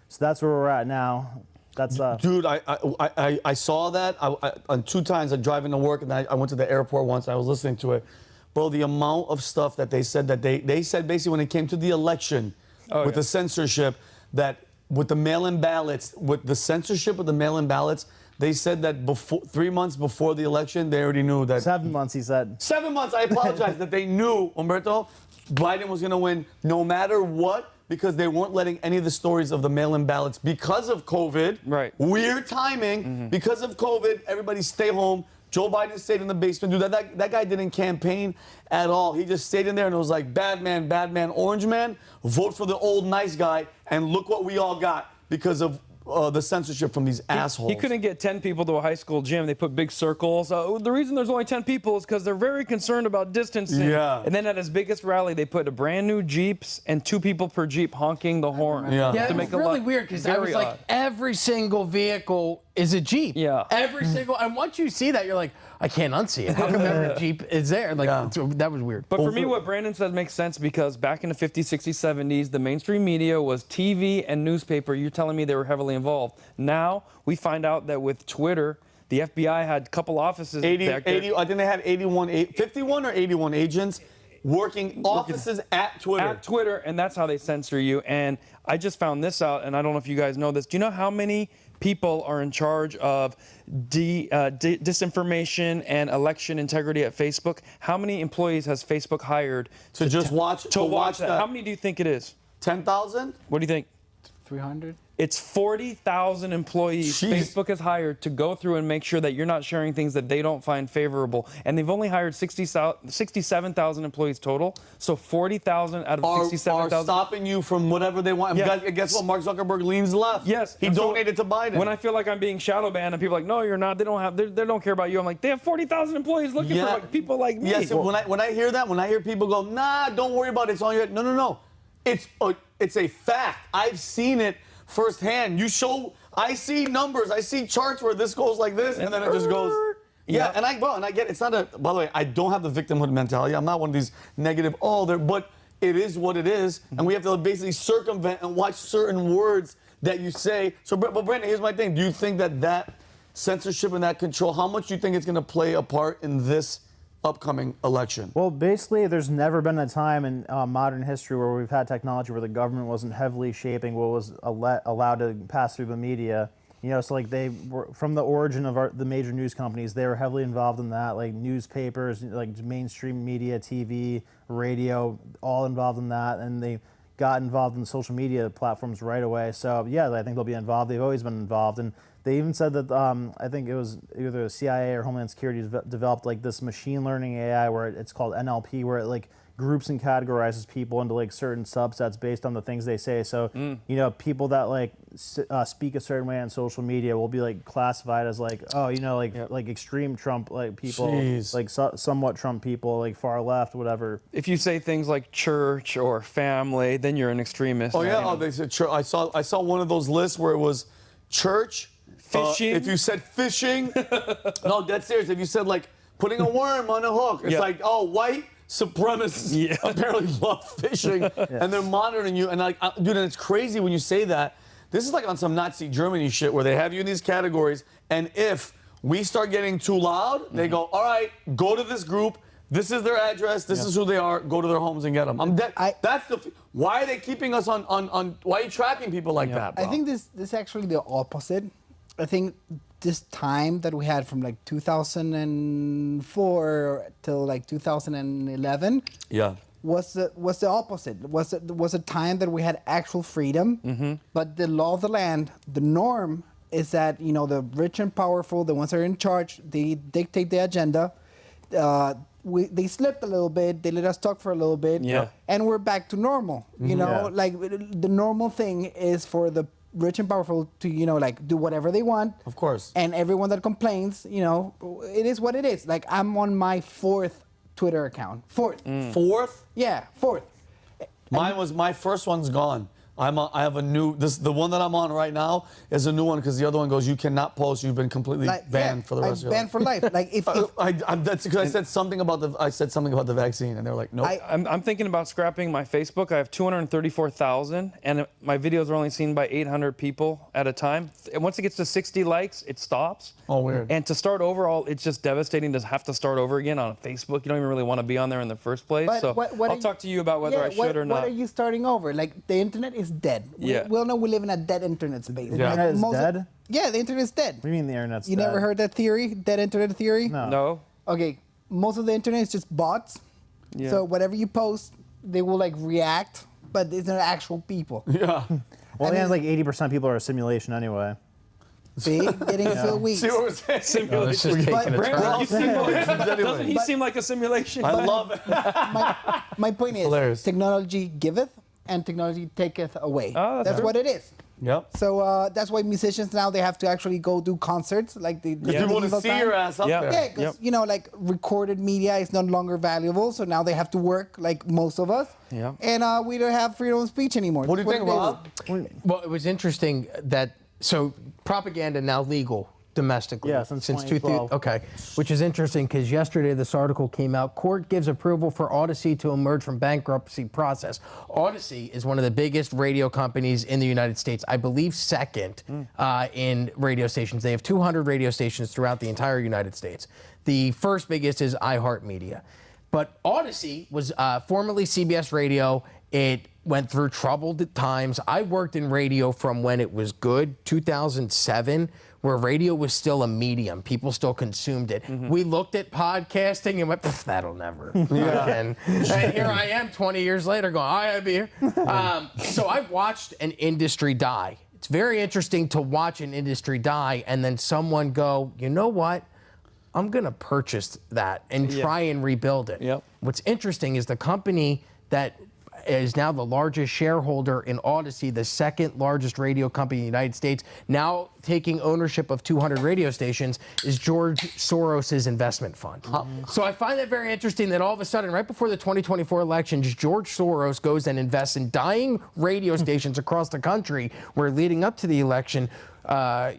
Speaker 6: so that's where we're at now. That's
Speaker 1: dude. I saw that on 2 times. I'm driving to work, and I went to the airport once. I was listening to it, bro. The amount of stuff that they said they said basically when it came to the election with the censorship, that with the mail-in ballots, with the censorship of the mail-in ballots. They said that 3 months before the election, they already knew that.
Speaker 6: 7 months, he said.
Speaker 1: 7 months, I apologize, that they knew, Umberto, Biden was going to win no matter what, because they weren't letting any of the stories of the mail-in ballots because of COVID.
Speaker 4: Right.
Speaker 1: Weird timing. Because of COVID, everybody stay home. Joe Biden stayed in the basement. Dude, that guy didn't campaign at all. He just stayed in there and it was like, bad man, orange man, vote for the old nice guy, and look what we all got because of the censorship from these assholes.
Speaker 4: He couldn't get 10 people to a high school gym. They put big circles. The reason there's only 10 people is because they're very concerned about distancing.
Speaker 1: Yeah.
Speaker 4: And then at his biggest rally, they put a brand new Jeeps and 2 people per Jeep honking the horn.
Speaker 2: Yeah,
Speaker 4: to
Speaker 2: it
Speaker 4: make
Speaker 2: was really weird because I was like,
Speaker 4: odd.
Speaker 2: every single vehicle is a Jeep.
Speaker 4: Yeah.
Speaker 2: Every single, and once you see that, you're like, I can't unsee it. How come every Jeep is there? Like, that was weird.
Speaker 4: But for me, what Brandon says makes sense because back in the 50s, 60s, 70s, the mainstream media was TV and newspaper. You're telling me they were heavily involved. Now we find out that with Twitter, The FBI had a couple offices
Speaker 1: 80,
Speaker 4: back there.
Speaker 1: 80, I think they had 51 or 81 agents working offices at Twitter.
Speaker 4: At Twitter, and that's how they censor you. And I just found this out, and I don't know if you guys know this. Do you know how many people are in charge of disinformation and election integrity at Facebook? How many employees has Facebook hired
Speaker 1: to just watch
Speaker 4: that? How many do you think it is?
Speaker 1: 10,000?
Speaker 4: What do you think?
Speaker 5: 300.
Speaker 4: It's 40,000 employees Facebook has hired to go through and make sure that you're not sharing things that they don't find favorable. And they've only hired 67,000 employees total. So 40,000 out of 67,000
Speaker 1: are stopping you from whatever they want.
Speaker 4: Yeah.
Speaker 1: Guess what? Mark Zuckerberg leans left.
Speaker 4: Yes.
Speaker 1: He donated to Biden.
Speaker 4: When I feel like I'm being shadow banned and people are like, no, you're not. They don't care about you. I'm like, they have 40,000 employees looking for people like me.
Speaker 1: Yes. When I hear that, when I hear people go, nah, don't worry about it. It's on your head. No. It's a fact. I've seen it firsthand. I see numbers, I see charts where this goes like this, and then it just goes. Yeah, and I get it's not a. By the way, I don't have the victimhood mentality. I'm not one of these negative. But it is what it is, and we have to basically circumvent and watch certain words that you say. So, but Brandon, here's my thing. Do you think that censorship and that control, how much do you think it's going to play a part in this upcoming election?
Speaker 6: Well, basically, there's never been a time in modern history where we've had technology where the government wasn't heavily shaping what was allowed to pass through the media. So like they were, from the origin of the major news companies, they were heavily involved in that, like newspapers, like mainstream media, TV, radio, all involved in that, and they got involved in social media platforms right away. So yeah, I think they'll be involved. They've always been involved, and they even said that I think it was either the CIA or Homeland Security developed like this machine learning AI where it's called NLP, where it like groups and categorizes people into like certain subsets based on the things they say. So people that like speak a certain way on social media will be like classified as like like extreme Trump like people, like somewhat Trump people, like far left, whatever.
Speaker 4: If you say things like church or family, then you're an extremist.
Speaker 1: Oh yeah, they said church. I saw one of those lists where it was church.
Speaker 4: Fishing.
Speaker 1: If you said fishing, no, that's serious. If you said like putting a worm on a hook, it's like, oh, white supremacists apparently love fishing, and they're monitoring you. And like, dude, and it's crazy when you say that. This is like on some Nazi Germany shit where they have you in these categories, and if we start getting too loud, they go, all right, go to this group. This is their address. This is who they are. Go to their homes and get them. Why are they keeping us on? Why are you tracking people like that, bro?
Speaker 5: I think this is actually the opposite. I think this time that we had from like 2004 till like 2011 was the opposite. Was a time that we had actual freedom, but the law of the land, the norm is that the rich and powerful, the ones that are in charge, they dictate the agenda. They slipped a little bit. They let us talk for a little bit, and we're back to normal. Like the normal thing is for the rich and powerful to do whatever they want,
Speaker 1: of course,
Speaker 5: and everyone that complains, it is what it is. Like I'm on my 4th Twitter account. Fourth? Yeah, 4th.
Speaker 1: My first one's gone. I have a new. The one that I'm on right now is a new one because the other one goes, you cannot post. You've been completely banned for the rest of your life.
Speaker 5: Banned for life. Like if
Speaker 1: that's because I said something about the vaccine, and they're like, nope.
Speaker 4: I'm thinking about scrapping my Facebook. I have 234,000, and my videos are only seen by 800 people at a time. And once it gets to 60 likes, it stops.
Speaker 1: Oh, weird.
Speaker 4: And to start over, it's just devastating to have to start over again on Facebook. You don't even really want to be on there in the first place.
Speaker 5: But
Speaker 4: so I'll talk to you about whether I should or not.
Speaker 5: What are you starting over? Like the internet is dead. We all know we live in a dead internet space.
Speaker 6: The internet is dead?
Speaker 5: Yeah, the internet is dead.
Speaker 6: What do you mean the internet's dead?
Speaker 5: You never heard that theory? Dead internet theory?
Speaker 4: No.
Speaker 5: Okay, most of the internet is just bots.
Speaker 4: Yeah.
Speaker 5: So whatever you post, they will like react, but it's not actual people.
Speaker 1: Yeah.
Speaker 6: Well, like 80% of people are a simulation anyway.
Speaker 5: See, getting so weak.
Speaker 1: See what we're saying?
Speaker 4: Simulation. Doesn't he seem like a simulation?
Speaker 1: I love it.
Speaker 5: My point is,
Speaker 1: hilarious.
Speaker 5: Technology giveth and technology taketh away.
Speaker 4: Oh,
Speaker 5: that's what it is.
Speaker 1: Yep.
Speaker 5: So that's why musicians now they have to actually go do concerts like they.
Speaker 1: Because people want to see your ass up there.
Speaker 5: Yeah, because like recorded media is no longer valuable, so now they have to work like most of us.
Speaker 4: Yeah.
Speaker 5: And we don't have freedom of speech anymore.
Speaker 1: What do you think, Rob?
Speaker 2: Well, it was interesting that propaganda now legal domestically?
Speaker 6: Yeah, since 2012.
Speaker 2: Okay, which is interesting because yesterday this article came out. Court gives approval for Odyssey to emerge from bankruptcy process. Odyssey is one of the biggest radio companies in the United States. I believe second in radio stations. They have 200 radio stations throughout the entire United States. The first biggest is iHeartMedia. But Odyssey was formerly CBS Radio. It went through troubled times. I worked in radio from when it was good, 2007, where radio was still a medium. People still consumed it. We looked at podcasting and went, that'll never. And here I am 20 years later going, I'll be here. So I watched an industry die. It's very interesting to watch an industry die and then someone go, you know what? I'm going to purchase that and try and rebuild it.
Speaker 4: Yep.
Speaker 2: What's interesting is the company that is now the largest shareholder in Odyssey, the second largest radio company in the United States, now taking ownership of 200 radio stations, is George Soros' investment fund. So I find that very interesting that all of a sudden, right before the 2024 elections, George Soros goes and invests in dying radio stations across the country, where leading up to the election,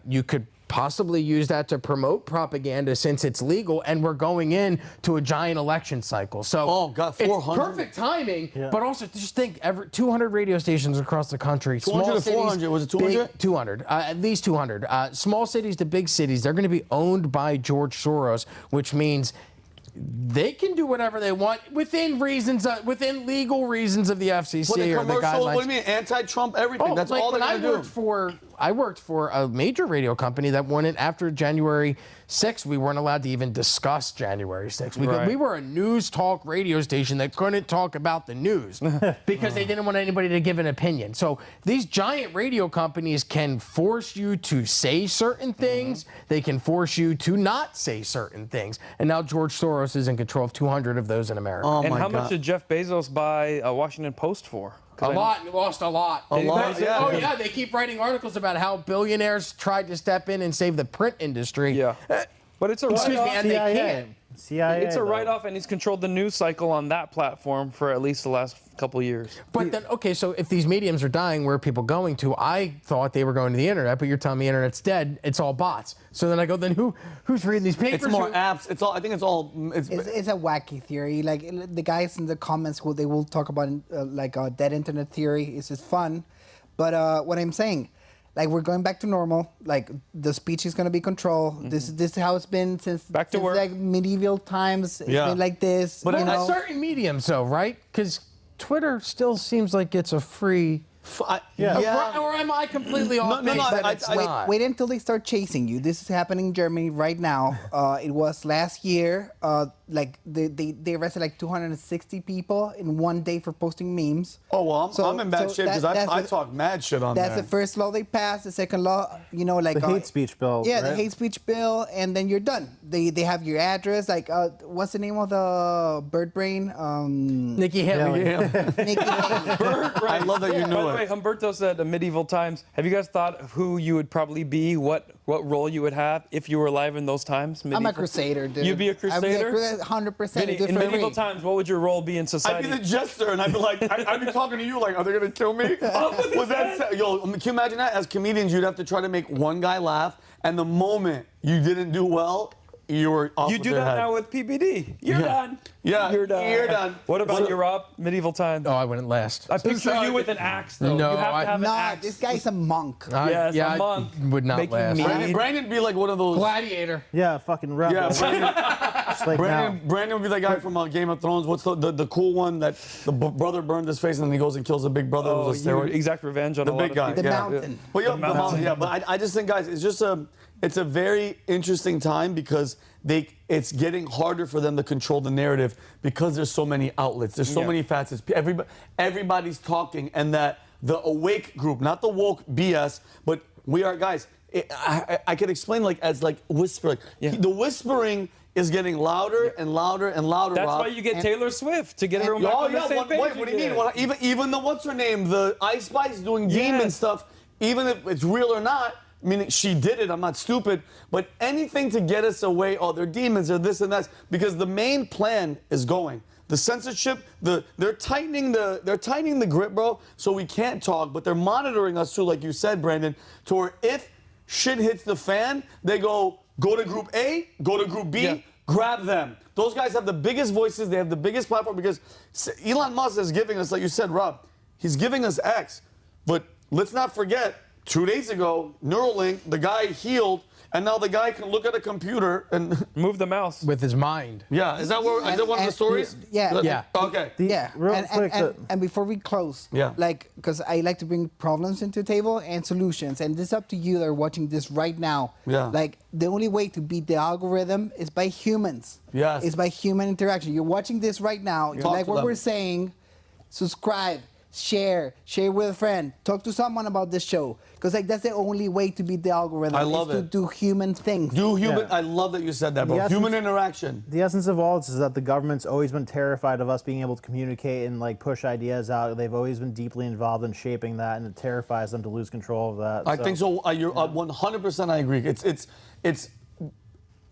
Speaker 2: you could possibly use that to promote propaganda since it's legal, and we're going into a giant election cycle. So
Speaker 1: God,
Speaker 2: it's
Speaker 1: 400?
Speaker 2: perfect timing, but also just think, 200 radio stations across the country.
Speaker 1: 200 or 400? Was it 200?
Speaker 2: 200, at least 200. Small cities to big cities, they're going to be owned by George Soros, which means they can do whatever they want within reasons, within legal reasons of the FCC or the guidelines.
Speaker 1: What do you mean? Anti-Trump, everything. That's all they're going to do.
Speaker 2: I worked for a major radio company that went in after January 6th. We weren't allowed to even discuss January 6th. We were a news talk radio station that couldn't talk about the news because they didn't want anybody to give an opinion. So these giant radio companies can force you to say certain things. They can force you to not say certain things. And now George Soros is in control of 200 of those in America.
Speaker 4: And how much did Jeff Bezos buy Washington Post for?
Speaker 2: A lot. He lost a lot.
Speaker 1: A lot, yeah.
Speaker 2: Oh, yeah. They keep writing articles about how billionaires tried to step in and save the print industry.
Speaker 4: Yeah. But it's a write-off.
Speaker 2: And they can't.
Speaker 6: CIA,
Speaker 4: it's a write-off, and he's controlled the news cycle on that platform for at least the last couple years.
Speaker 2: But then, okay, so if these mediums are dying, where are people going to? I thought they were going to the internet, but you're telling me internet's dead. It's all bots. So then I go, then who's reading these papers?
Speaker 1: It's more apps. It's all. I think it's all.
Speaker 5: It's a wacky theory. Like the guys in the comments, they will talk about like a dead internet theory. It's just fun, but what I'm saying. Like, we're going back to normal. Like, the speech is going to be controlled. This is how it's been since
Speaker 4: work.
Speaker 5: Like medieval times. It's been like this.
Speaker 2: But in certain mediums, though, right? Because Twitter still seems like it's a free. Or am I completely off base?
Speaker 5: Wait until they start chasing you. This is happening in Germany right now. It was last year. Like they arrested like 260 people in one day for posting memes.
Speaker 1: Oh well, I'm in bad shape because I talk mad shit on
Speaker 5: That's the first law they passed. The second law, like
Speaker 6: the hate speech bill.
Speaker 5: Yeah,
Speaker 6: right?
Speaker 5: the hate speech bill, and then you're done. They have your address. Like, what's the name of the bird brain?
Speaker 2: Nikki Haley.
Speaker 5: Nikki Haley.
Speaker 1: I love that you know
Speaker 4: By the way, Humberto said in medieval times. Have you guys thought of who you would probably be? What role you would have if you were alive in those times?
Speaker 5: I'm a crusader, dude.
Speaker 4: You'd be a crusader?
Speaker 5: 100%.
Speaker 4: In medieval times, what would your role be in society?
Speaker 1: I'd be the jester, and I'd be like, I'd be talking to you like, are they gonna kill me? Was that yo? Can you imagine that? As comedians, you'd have to try to make one guy laugh, and the moment you didn't do well, you were off.
Speaker 4: You do that now with PBD. You're done.
Speaker 1: Yeah,
Speaker 4: you're done.
Speaker 1: You're done.
Speaker 4: What about you, Rob? Medieval times.
Speaker 2: Oh, I wouldn't last.
Speaker 4: I picture you with an axe, though.
Speaker 2: No,
Speaker 4: you have to have an axe.
Speaker 5: This guy's a monk.
Speaker 4: Yes,
Speaker 2: yeah,
Speaker 4: a monk.
Speaker 2: I would not
Speaker 4: Making
Speaker 2: last.
Speaker 4: mead.
Speaker 1: Brandon'd be like one of those.
Speaker 2: Gladiator.
Speaker 6: Yeah, fucking rebel.
Speaker 1: Yeah,
Speaker 6: Just like now.
Speaker 1: Brandon would be that guy from Game of Thrones. What's the cool one that the brother burned his face and then he goes and kills the big brother?
Speaker 4: Oh,
Speaker 1: Who's a steroid.
Speaker 4: exact revenge on
Speaker 1: The
Speaker 4: a lot
Speaker 1: big
Speaker 4: of
Speaker 1: guy.
Speaker 4: people.
Speaker 5: The
Speaker 1: yeah.
Speaker 5: mountain.
Speaker 1: Well, yeah,
Speaker 4: The mountain.
Speaker 1: yeah, but I just think, guys, it's a very interesting time because it's getting harder for them to control the narrative because there's so many outlets, there's so many facets. Everybody's talking, and that the awake group, not the woke BS, but we are guys. I could explain as whispering. The whispering is getting louder and louder and louder.
Speaker 4: That's
Speaker 1: Rob.
Speaker 4: why you get Taylor Swift to get everyone back on the same page.
Speaker 1: Wait, what do you mean? Even the what's her name, the Ice Spice doing demon stuff, even if it's real or not. I mean, she did it. I'm not stupid. But anything to get us away, they're demons, or this and that, because the main plan is going. The censorship, they're tightening the grip, bro, so we can't talk, but they're monitoring us too, like you said, Brandon, to where if shit hits the fan, they go to Group A, go to Group B, grab them. Those guys have the biggest voices. They have the biggest platform because Elon Musk is giving us, like you said, Rob, he's giving us X. But let's not forget, 2 days ago, Neuralink, the guy healed, and now the guy can look at a computer and
Speaker 4: move the mouse
Speaker 2: with his mind.
Speaker 1: Yeah, is that one of the stories?
Speaker 5: Yeah.
Speaker 1: Okay.
Speaker 6: Real quick,
Speaker 5: and before we close,
Speaker 1: Yeah.
Speaker 5: like, because I like to bring problems into the table and solutions, and this is up to you that are watching this right now.
Speaker 1: Yeah.
Speaker 5: Like, the only way to beat the algorithm is by humans.
Speaker 1: Yes.
Speaker 5: It's by human interaction. You're watching this right now. You
Speaker 1: Talk
Speaker 5: like
Speaker 1: to
Speaker 5: what
Speaker 1: them.
Speaker 5: we're saying, subscribe, share with a friend, talk to someone about this show. Because like that's the only way to beat the algorithm.
Speaker 1: I love
Speaker 5: is to
Speaker 1: it.
Speaker 5: do human things.
Speaker 1: Do human. I love that you said that, bro.
Speaker 6: The
Speaker 1: Human
Speaker 6: essence-
Speaker 1: interaction.
Speaker 6: The essence of all this is that the government's always been terrified of us being able to communicate and like push ideas out. They've always been deeply involved in shaping that, and it terrifies them to lose control of that.
Speaker 1: I think so. You're 100%. I agree.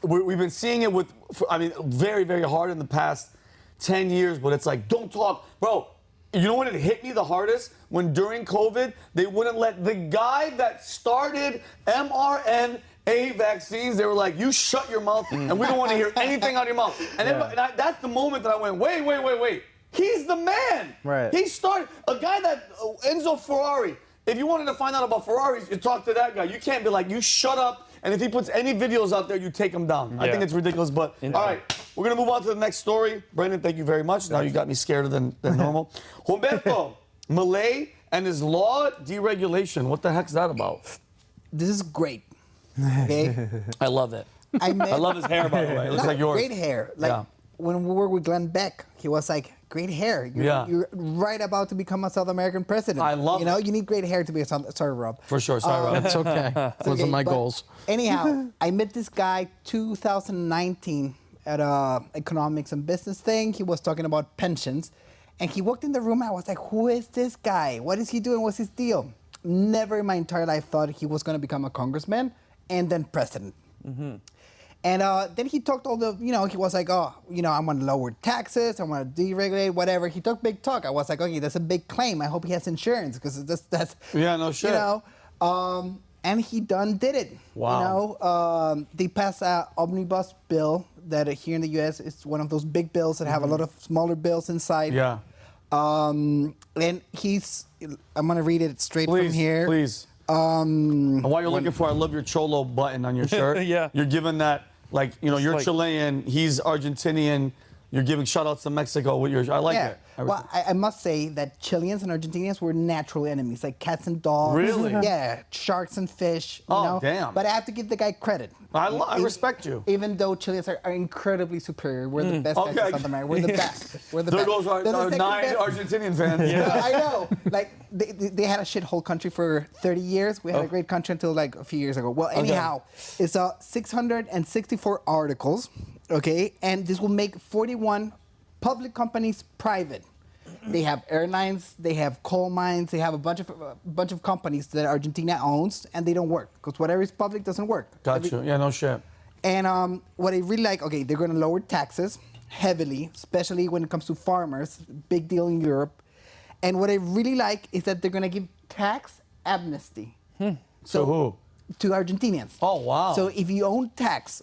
Speaker 1: We've been seeing it with, I mean, very, very hard in the past 10 years. But it's like, don't talk, bro. You know when it hit me the hardest? When during COVID, they wouldn't let the guy that started mRNA vaccines, they were like, you shut your mouth and we don't want to hear anything out of your mouth. And, that's the moment that I went, wait. He's the man.
Speaker 6: Right.
Speaker 1: He started, a guy that, Enzo Ferrari, if you wanted to find out about Ferraris, you talk to that guy. You can't be like, you shut up. And if he puts any videos out there, you take him down. I think it's ridiculous. But all right, we're going to move on to the next story. Brandon, thank you very much. Now you got me scared than normal. Humberto, Milei and his law deregulation. What the heck's that about?
Speaker 5: This is great. Okay?
Speaker 1: I love it.
Speaker 5: I
Speaker 1: love his hair, by the way. It looks like yours.
Speaker 5: Great hair. Like when we were with Glenn Beck, he was like, great hair. You're right about to become a South American president.
Speaker 1: I love it.
Speaker 5: You need great hair to be a sorry, Rob.
Speaker 1: For sure. Sorry, Rob.
Speaker 2: It's okay. Those are my goals.
Speaker 5: Anyhow, I met this guy 2019 at a economics and business thing. He was talking about pensions. And he walked in the room and I was like, who is this guy? What is he doing? What's his deal? Never in my entire life thought he was going to become a congressman and then president. Mm-hmm. And then he talked all the, he was like, I want to lower taxes, I want to deregulate, whatever. He talked big talk. I was like, okay, that's a big claim. I hope he has insurance because that's.
Speaker 1: Yeah, no shit.
Speaker 5: And he did it.
Speaker 1: Wow.
Speaker 5: They passed an omnibus bill that here in the U.S. is one of those big bills that have a lot of smaller bills inside.
Speaker 1: Yeah.
Speaker 5: And I'm going to read it straight from here.
Speaker 1: Please. And while you're looking for, I love your Cholo button on your shirt.
Speaker 4: Yeah.
Speaker 1: You're giving that, you're
Speaker 4: like-
Speaker 1: Chilean, he's Argentinian. You're giving shout-outs to Mexico with your, I like it.
Speaker 5: I must say that Chileans and Argentinians were natural enemies, like cats and dogs.
Speaker 1: Really?
Speaker 5: Yeah, sharks and fish.
Speaker 1: Damn.
Speaker 5: But I have to give the guy credit.
Speaker 1: I respect you.
Speaker 5: Even though Chileans are incredibly superior, we're the best guys in South America. We're the best. We're the
Speaker 1: There
Speaker 5: best.
Speaker 1: goes our
Speaker 5: They're the
Speaker 1: 9
Speaker 5: second best.
Speaker 1: Argentinian fans.
Speaker 5: Yeah, I know. Like they had a shithole country for 30 years. We had a great country until like a few years ago. Well, anyhow, it's 664 articles. Okay, and this will make 41 public companies private. They have airlines, they have coal mines, they have a bunch of companies that Argentina owns, and they don't work because whatever is public doesn't work.
Speaker 1: Got you. Yeah, no shit.
Speaker 5: And what I really like, they're going to lower taxes heavily, especially when it comes to farmers. Big deal in Europe. And what I really like is that they're going to give tax amnesty.
Speaker 1: So who?
Speaker 5: To Argentinians.
Speaker 1: Oh, wow.
Speaker 5: So if you own tax,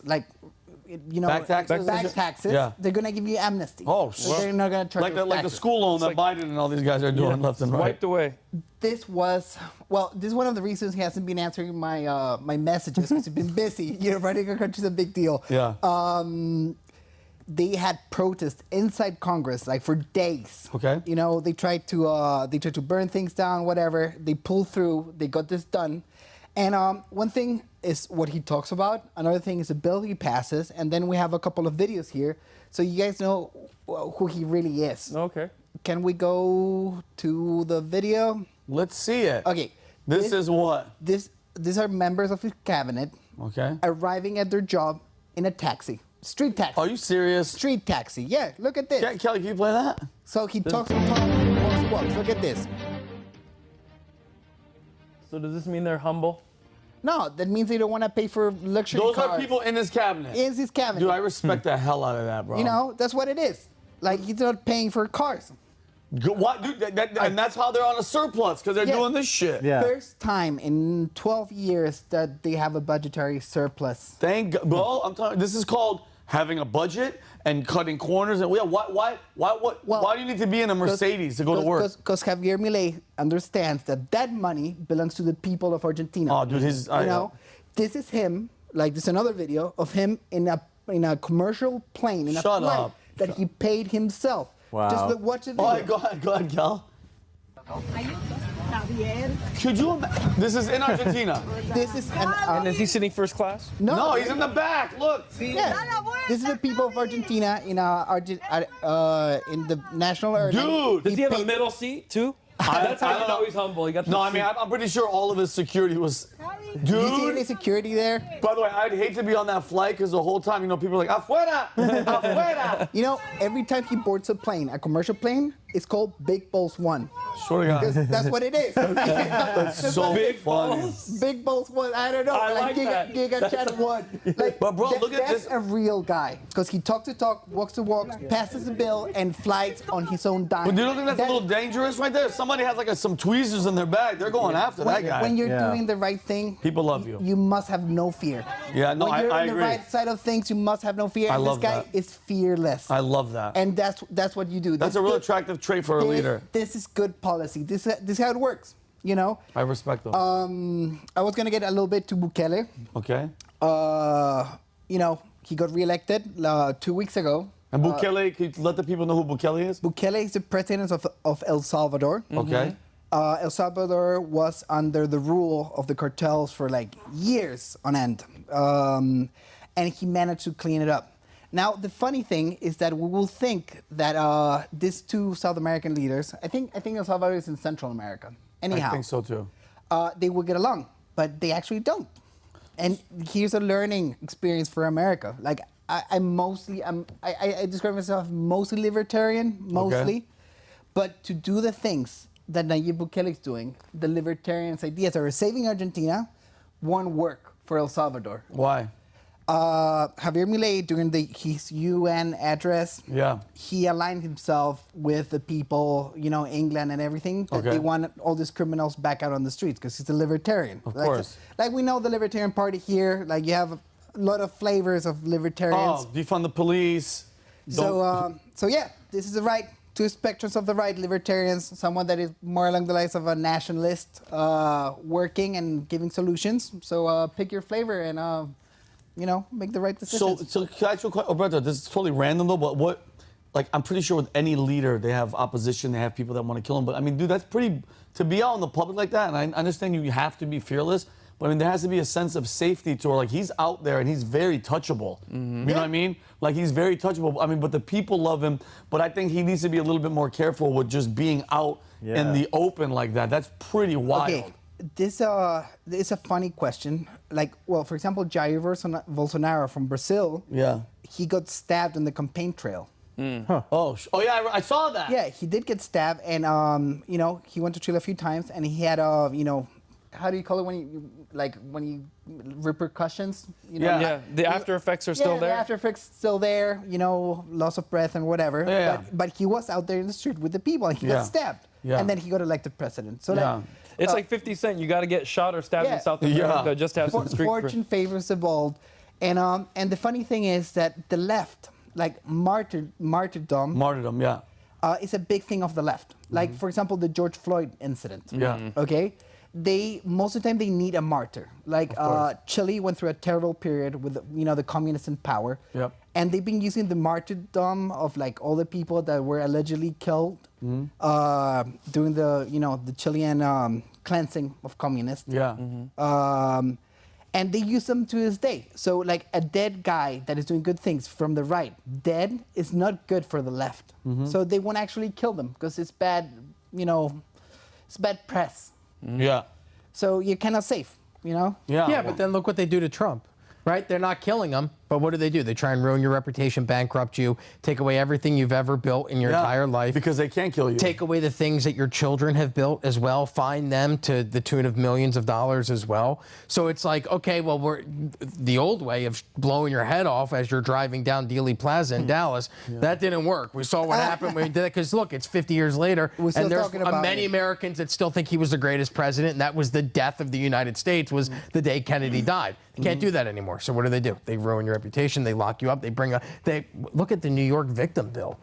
Speaker 1: Back taxes? Yeah.
Speaker 5: they're going to give you amnesty.
Speaker 1: Oh,
Speaker 5: so they're not going to charge
Speaker 1: like the school loan that Biden and all these guys are doing left and right.
Speaker 4: Wiped away.
Speaker 5: This is one of the reasons he hasn't been answering my my messages because he's been busy. Running a country is a big deal.
Speaker 1: Yeah.
Speaker 5: They had protests inside Congress for days.
Speaker 1: Okay.
Speaker 5: They tried to burn things down, whatever. They pulled through. They got this done. And one thing is what he talks about. Another thing is a bill he passes. And then we have a couple of videos here. So you guys know who he really is.
Speaker 4: Okay.
Speaker 5: Can we go to the video?
Speaker 1: Let's see it.
Speaker 5: Okay.
Speaker 1: This is what?
Speaker 5: These are members of his cabinet.
Speaker 1: Okay.
Speaker 5: Arriving at their job in a taxi. Street taxi.
Speaker 1: Are you serious?
Speaker 5: Street taxi. Yeah, look at this.
Speaker 1: Kelly, can you play that?
Speaker 5: So he talks and walks. Look at this.
Speaker 4: So does this mean they're humble?
Speaker 5: No, that means they don't want to pay for luxury
Speaker 1: Those
Speaker 5: cars.
Speaker 1: are people in his cabinet.
Speaker 5: In his cabinet.
Speaker 1: Dude, I respect the hell out of that, bro.
Speaker 5: That's what it is. He's not paying for cars.
Speaker 1: What, dude, and that's how they're on a surplus, because they're doing this shit.
Speaker 6: Yeah.
Speaker 5: First time in 12 years that they have a budgetary surplus.
Speaker 1: Thank God. Bro, I'm telling you, this is called having a budget and cutting corners. And why do you need to be in a Mercedes to go to work?
Speaker 5: Because Javier Milei understands that money belongs to the people of Argentina.
Speaker 1: Oh, dude,
Speaker 5: this is him. Like, this is another video of him in a commercial plane, in a flight that he paid himself.
Speaker 6: Wow.
Speaker 5: Just look, watch the video.
Speaker 1: All right, go ahead, Gal. Could you imagine? This is in Argentina.
Speaker 5: This is
Speaker 4: And is he sitting first class?
Speaker 1: No, he's in the back. Look.
Speaker 5: Yeah. This is the people of Argentina in the national area.
Speaker 1: Dude,
Speaker 4: Does he have a middle seat too? That's how you know he's humble. He got
Speaker 1: no, I mean, I'm pretty sure all of his security was.
Speaker 5: Do you see any
Speaker 1: Dude.
Speaker 5: security there?
Speaker 1: By the way, I'd hate to be on that flight because the whole time, people are like, afuera, afuera.
Speaker 5: You know, every time he boards a plane, a commercial plane, it's called Big Balls 1.
Speaker 1: Sure to God.
Speaker 5: Because that's what it is.
Speaker 1: That's so
Speaker 4: Big
Speaker 1: funny.
Speaker 4: balls.
Speaker 5: Big Balls 1, I don't know.
Speaker 4: I like that.
Speaker 5: Giga Chat 1. Like,
Speaker 1: But bro, look at
Speaker 5: that's
Speaker 1: this.
Speaker 5: a real guy. Because he talks the talk, walks the walk, passes the bill, and flies on his own dime.
Speaker 1: But do you don't think that's a little dangerous right there? If somebody has like some tweezers in their bag, they're going after that guy.
Speaker 5: When you're doing the right thing,
Speaker 1: People love you.
Speaker 5: You must have no fear.
Speaker 1: Yeah, no,
Speaker 5: when you're
Speaker 1: I
Speaker 5: on the
Speaker 1: agree.
Speaker 5: right side of things, you must have no fear.
Speaker 1: I
Speaker 5: And
Speaker 1: love
Speaker 5: this guy
Speaker 1: that.
Speaker 5: is fearless.
Speaker 1: I love that.
Speaker 5: And that's what you do.
Speaker 1: That's a real attractive trait for a leader.
Speaker 5: This is good policy. This is how it works. You know.
Speaker 1: I respect them.
Speaker 5: I was gonna get a little bit to Bukele.
Speaker 1: Okay.
Speaker 5: You know, he got reelected 2 weeks ago.
Speaker 1: And Bukele, can you let the people know who Bukele is?
Speaker 5: Bukele is the president of El Salvador.
Speaker 1: Okay.
Speaker 5: El Salvador was under the rule of the cartels for like years on end. And he managed to clean it up. Now, the funny thing is that we will think that these two South American leaders, I think El Salvador is in Central America. Anyhow.
Speaker 1: I think so too.
Speaker 5: They will get along, but they actually don't. And here's a learning experience for America. Like, I describe myself mostly libertarian, mostly.
Speaker 1: Okay.
Speaker 5: But to do the things that Nayib Bukele is doing, the libertarians' ideas that are saving Argentina, won't work for El Salvador.
Speaker 1: Why?
Speaker 5: Javier Milei, during his UN address, he aligned himself with the people, you know, England and everything, that they want all these criminals back out on the streets because he's a libertarian.
Speaker 1: Of course.
Speaker 5: Like we know the Libertarian Party here, like you have a lot of flavors of libertarians.
Speaker 1: Oh, defund the police.
Speaker 5: So yeah, this is the right, two spectrums of the right, libertarians, someone that is more along the lines of a nationalist, working and giving solutions. So pick your flavor and, you know, make the right decisions.
Speaker 1: So can I ask you a question? Roberto, this is totally random though, but what, like, I'm pretty sure with any leader, they have opposition, they have people that want to kill him. But I mean, dude, that's pretty, to be out in the public like that, and I understand you have to be fearless, but I mean, there has to be a sense of safety to where, like, he's out there and he's very touchable. You know what I mean? Like, he's very touchable. I mean, but the people love him, but I think he needs to be a little bit more careful with just being out in the open like that. That's pretty wild.
Speaker 5: Okay. This is a funny question. Like, well, for example, Jair Bolsonaro from Brazil, he got stabbed on the campaign trail.
Speaker 1: Oh yeah, I saw that.
Speaker 5: Yeah, he did get stabbed, and you know, he went to jail a few times, and he had you know, how do you call it when you repercussions? You know,
Speaker 4: the after effects are still there.
Speaker 5: The after effects still there. You know, loss of breath and whatever. But he was out there in the street with the people, and he got stabbed, and then he got elected president. So like.
Speaker 4: It's like 50 Cent. You got to get shot or stabbed in South America just to have some street
Speaker 5: fortune favors the bold. And the funny thing is that the left, like martyrdom, is a big thing of the left. Like, for example, the George Floyd incident. Okay? Most of the time they need a martyr. Like Chile went through a terrible period with, you know, the communists in power. And they've been using the martyrdom of like all the people that were allegedly killed during the, you know, the Chilean cleansing of communists. And they use them to this day. So like a dead guy that is doing good things from the right, dead is not good for the left. So they won't actually kill them because it's bad, you know, it's bad press. So you're kind of safe, you know?
Speaker 2: Yeah, but then look what they do to Trump, right? They're not killing him, but But what do? They try and ruin your reputation, bankrupt you, take away everything you've ever built in your entire life.
Speaker 1: Because they can't kill you.
Speaker 2: Take away the things that your children have built as well, fine them to the tune of millions of dollars as well. So it's like, okay, well, we're the old way of blowing your head off as you're driving down Dealey Plaza in Dallas. That didn't work. We saw what happened when we did it, because look, it's 50 years later, and there's many Americans that still think he was the greatest president, and that was the death of the United States, was the day Kennedy died. They can't do that anymore. So what do? They ruin your reputation. They lock you up. They look at the New York victim bill.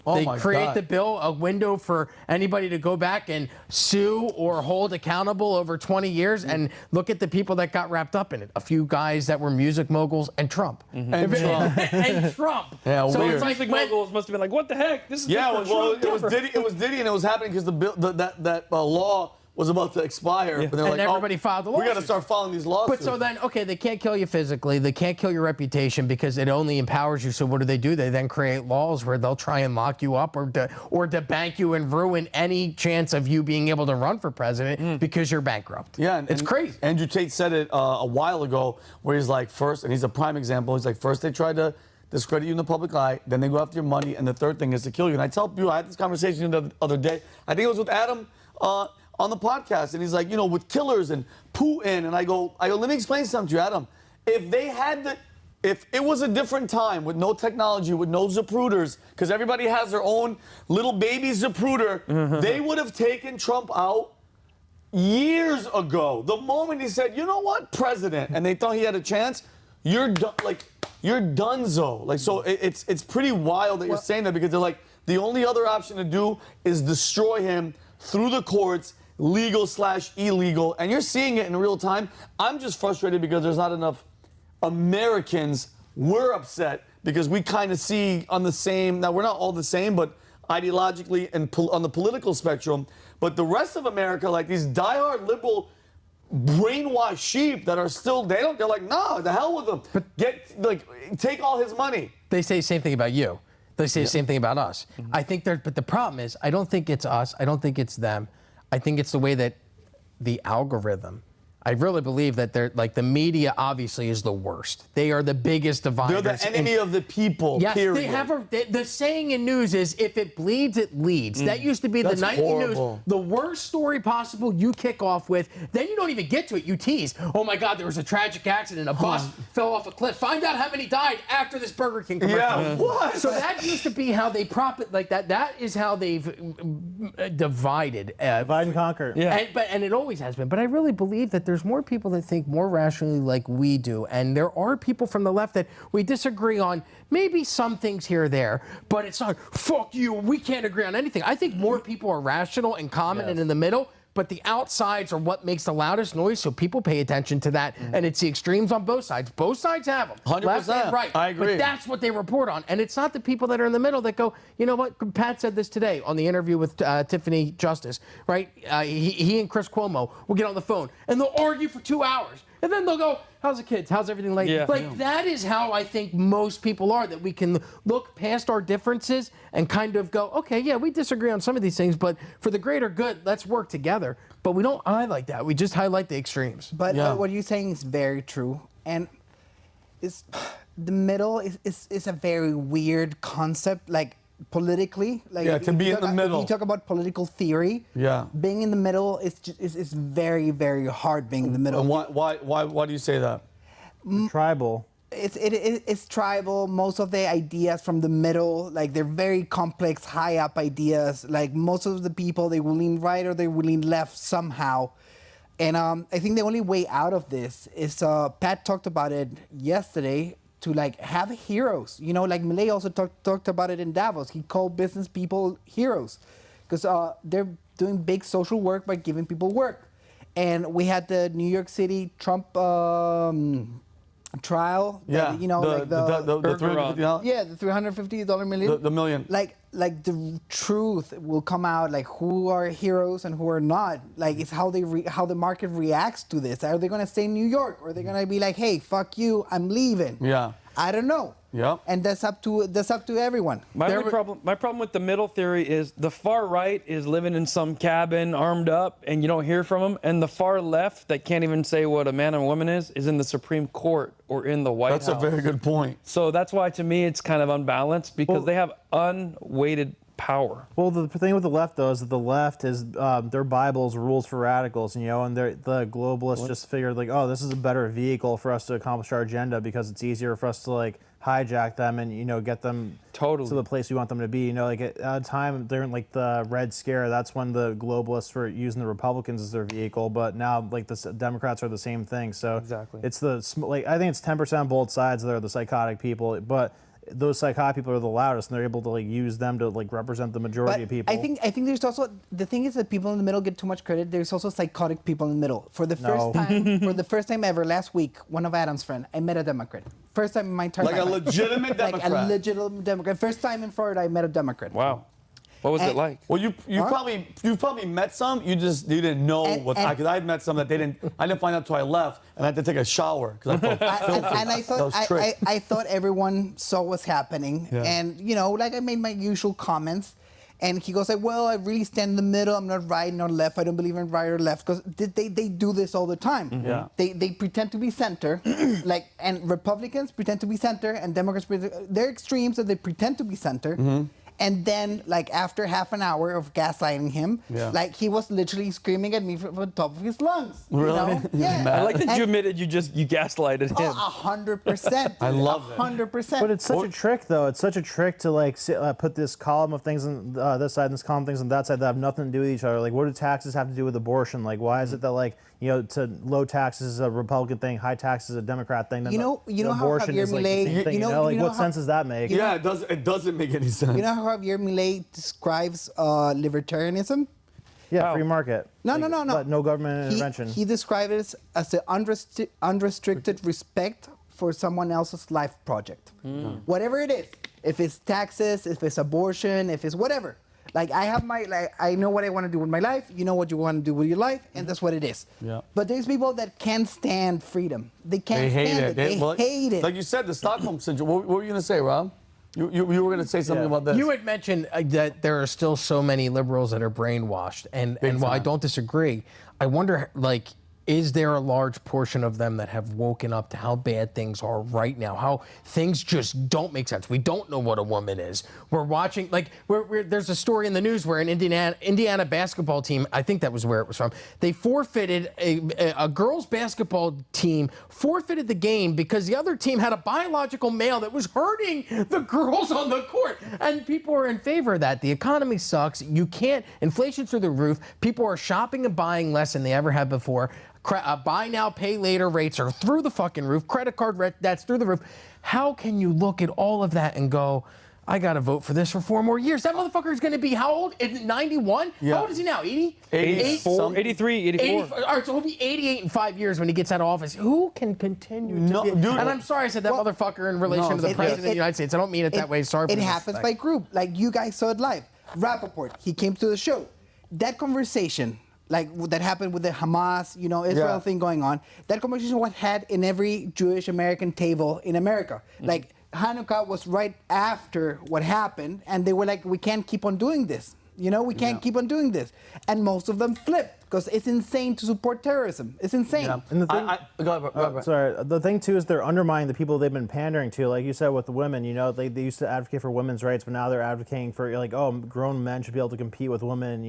Speaker 2: They create the bill, a window for anybody to go back and sue or hold accountable over 20 years, and look at the people that got wrapped up in it. A few guys that were music moguls and Trump.
Speaker 1: And Trump.
Speaker 2: And Trump.
Speaker 1: Yeah,
Speaker 2: so
Speaker 1: weird.
Speaker 2: it's like
Speaker 4: Music moguls must have been like, what the heck? This is
Speaker 1: well, it was Diddy, and it was happening because the bill, that law was about to expire. But they're
Speaker 2: and
Speaker 1: like,
Speaker 2: everybody filed the lawsuit.
Speaker 1: We got to start filing these lawsuits.
Speaker 2: But so then, okay, they can't kill you physically. They can't kill your reputation because it only empowers you. So what do? They then create laws where they'll try and lock you up or debank you and ruin any chance of you being able to run for president because you're bankrupt.
Speaker 1: Yeah,
Speaker 2: it's crazy.
Speaker 1: Andrew Tate said it a while ago, where he's like, first, and he's a prime example. He's like, first they tried to discredit you in the public eye, then they go after your money, and the third thing is to kill you. And I tell people, I had this conversation the other day. I think it was with Adam on the podcast, and he's like, with killers and Putin, and I go, let me explain something to you, Adam. If it was a different time with no technology, with no Zapruders, because everybody has their own little baby Zapruder, they would have taken Trump out years ago. The moment he said, you know what, president, and they thought he had a chance, you're done. You're donezo. So it's pretty wild that you're saying that, because they're like, the only other option to do is destroy him through the courts, legal/illegal, and you're seeing it in real time. I'm just frustrated because there's not enough Americans. We're upset because we kind of see on the same, now we're not all the same, but ideologically and on the political spectrum, but the rest of America, like these diehard liberal brainwashed sheep that are still, they're like, no, the hell with them. But take all his money.
Speaker 2: They say the same thing about you. They say the same thing about us. I think but the problem is, I don't think it's us. I don't think it's them. I think it's the way that the algorithm, I really believe that they're like, the media obviously is the worst. They are the biggest dividers.
Speaker 1: They're the enemy of the people,
Speaker 2: yes,
Speaker 1: period.
Speaker 2: They have the saying in news is, if it bleeds, it leads. That used to be the nightly news. The worst story possible you kick off with, then you don't even get to it. You tease. Oh my God, there was a tragic accident. A bus fell off a cliff. Find out how many died after this Burger King commercial.
Speaker 1: Yeah, what?
Speaker 2: So that used to be how they prop it like that. That is how they've divided.
Speaker 6: Divide and conquer.
Speaker 2: Yeah. And it always has been. But I really believe that there's more people that think more rationally like we do. And there are people from the left that we disagree on maybe some things here or there, but it's not, fuck you, we can't agree on anything. I think more people are rational and common and in the middle, but the outsides are what makes the loudest noise, so people pay attention to that. And it's the extremes on both sides. Both sides have them.
Speaker 1: 100%.
Speaker 2: Left and right.
Speaker 1: I agree.
Speaker 2: But that's what they report on. And it's not the people that are in the middle that go, you know what, Pat said this today on the interview with Tiffany Justice, right? He and Chris Cuomo will get on the phone, and they'll argue for 2 hours. And then they'll go, how's the kids? How's everything like?
Speaker 4: Yeah.
Speaker 2: That is how I think most people are, that we can look past our differences and kind of go, okay, yeah, we disagree on some of these things, but for the greater good, let's work together. But we don't highlight that. We just highlight the extremes.
Speaker 5: But what you're saying is very true. And the middle is a very weird concept, like politically. Like,
Speaker 1: to be in the middle.
Speaker 5: If you talk about political theory, being in the middle is very, very hard, being in the middle.
Speaker 1: And why do you say that?
Speaker 6: Tribal.
Speaker 5: It's tribal. Most of the ideas from the middle, like, they're very complex, high up ideas. Like, most of the people, they will lean right or they will lean left somehow. And I think the only way out of this is, Pat talked about it yesterday, to like have heroes. Like Milei also talked about it in Davos. He called business people heroes because they're doing big social work by giving people work. And we had the New York City Trump trial.
Speaker 1: Yeah,
Speaker 5: the $350.
Speaker 1: Yeah,
Speaker 5: the $350 million.
Speaker 1: The million.
Speaker 5: Like the truth will come out, like who are heroes and who are not. Like, it's how how the market reacts to this. Are they going to stay in New York, or are they going to be like, hey, fuck you, I'm leaving?
Speaker 1: Yeah.
Speaker 5: I don't know.
Speaker 1: Yep.
Speaker 5: And that's up to everyone.
Speaker 4: My problem with the middle theory is the far right is living in some cabin armed up and you don't hear from them, and the far left that can't even say what a man and woman is in the Supreme Court or in the White House.
Speaker 1: That's a very good point.
Speaker 4: So that's why to me it's kind of unbalanced because they have unweighted power.
Speaker 6: Well, the thing with the left, though, is that the left is their Bible's rules for radicals, and the globalists just figured like, oh, this is a better vehicle for us to accomplish our agenda because it's easier for us to like hijack them and get them to the place we want them to be. Like at a time during like the Red Scare, that's when the globalists were using the Republicans as their vehicle, but now like the Democrats are the same thing. So
Speaker 4: exactly,
Speaker 6: it's I think it's 10% on both sides that are the psychotic people, but those psychotic people are the loudest, and they're able to like use them to like represent the majority of people.
Speaker 5: I think there's also the thing is that people in the middle get too much credit. There's also psychotic people in the middle. For the first time ever last week, one of Adam's friends, I met a Democrat. First time in my entire life.
Speaker 1: Like a legitimate Democrat.
Speaker 5: Like a legitimate Democrat. First time in Florida, I met a Democrat.
Speaker 4: Wow. What was it like?
Speaker 1: Well, you probably met some. You didn't know because I met some that they didn't. I didn't find out until I left, and I had to take a shower because I felt filthy.
Speaker 5: And I thought everyone saw what's happening, and like I made my usual comments, and he goes like, "Well, I really stand in the middle. I'm not right, not left. I don't believe in right or left because they do this all the time.
Speaker 1: Mm-hmm. Yeah.
Speaker 5: They pretend to be center, and Republicans pretend to be center, and Democrats they're extremes, so they pretend to be center." Mm-hmm. And then, like, after half an hour of gaslighting him, like, he was literally screaming at me from the top of his lungs.
Speaker 1: Really?
Speaker 5: Yeah.
Speaker 4: I like that you admitted you gaslighted him.
Speaker 5: 100%.
Speaker 1: I love it.
Speaker 5: 100%.
Speaker 6: But it's such a trick, though. It's such a trick to, like, put this column of things on this side and this column of things on that side that have nothing to do with each other. Like, what do taxes have to do with abortion? Like, why is it that, like, to low taxes is a Republican thing, high taxes is a Democrat thing? Then
Speaker 5: you know how
Speaker 6: abortion
Speaker 5: Javier
Speaker 6: is like the same thing. Like, what sense does that make?
Speaker 1: Yeah, it doesn't make any sense.
Speaker 5: You know how Javier Milei describes libertarianism?
Speaker 6: Yeah, free market.
Speaker 5: No.
Speaker 6: No government intervention.
Speaker 5: He describes it as the unrestricted respect for someone else's life project. Whatever it is. If it's taxes, if it's abortion, if it's whatever. Like, I know what I want to do with my life. You know what you want to do with your life, and that's what it is.
Speaker 1: Yeah.
Speaker 5: But there's people that can't stand freedom. They can't stand it. They hate it.
Speaker 1: Like you said, the Stockholm syndrome. What were you going to say, Rob? You were going to say something about this.
Speaker 2: You had mentioned that there are still so many liberals that are brainwashed, and while I don't disagree, I wonder, like, is there a large portion of them that have woken up to how bad things are right now? How things just don't make sense. We don't know what a woman is. We're watching, like, there's a story in the news where an Indiana basketball team, I think that was where it was from, they forfeited, a girls basketball team forfeited the game because the other team had a biological male that was hurting the girls on the court. And people are in favor of that. The economy sucks. You can't, inflation's through the roof. People are shopping and buying less than they ever have before. Buy now, pay later rates are through the fucking roof. Credit card that's through the roof. How can you look at all of that and go, I got to vote for this for 4 more years? That motherfucker is going to be how old? 91?
Speaker 1: Yeah.
Speaker 2: How old is he now? 80?
Speaker 4: 84, 83, 84.
Speaker 2: All right, so he'll be 88 in 5 years when he gets out of office. Who can continue to be?
Speaker 1: Dude,
Speaker 2: and I'm sorry I said that motherfucker in relation to the president of the United States. I don't mean it that way. Sorry for
Speaker 5: it happens by group. Like, you guys saw it live. Rappaport, he came to the show. That conversation, like that happened with the Hamas, Israel thing going on. That conversation was had in every Jewish American table in America. Like, Hanukkah was right after what happened, and they were like, we can't keep on doing this. We can't keep on doing this. And most of them flipped because it's insane to support terrorism. It's insane.
Speaker 6: Yeah. And the thing, sorry, the thing too is they're undermining the people they've been pandering to. Like you said with the women, they used to advocate for women's rights, but now they're advocating for grown men should be able to compete with women,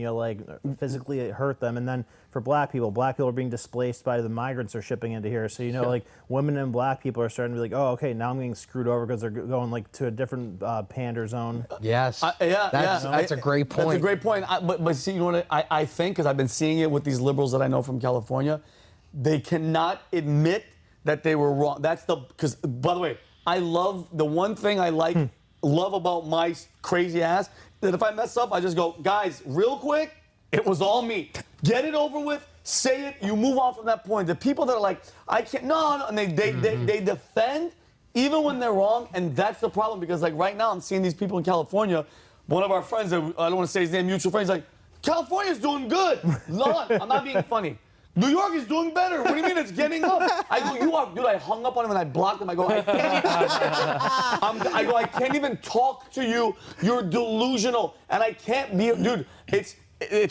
Speaker 6: physically hurt them. And then for black people are being displaced by the migrants they're shipping into here. So like women and black people are starting to be like, oh, okay, now I'm getting screwed over because they're going like to a different pander zone.
Speaker 2: Yes. That's a great point.
Speaker 1: That's a great point. But see, you know what I think, because I've been seeing it with these liberals that I know from California, they cannot admit that they were wrong. Because, by the way, I love, the one thing I love about my crazy ass, that if I mess up, I just go, guys, real quick, it was all me. Get it over with, say it, you move on from that point. The people that are like, I can't, no, and they defend even when they're wrong, and that's the problem, because like right now I'm seeing these people in California. One of our friends, I don't want to say his name, mutual friends, like, California's doing good. I'm not being funny. New York is doing better. What do you mean it's getting up? I go, you are, dude, I hung up on him and I blocked him. I go, I can't even talk to you. You're delusional. And I can't be, dude, it's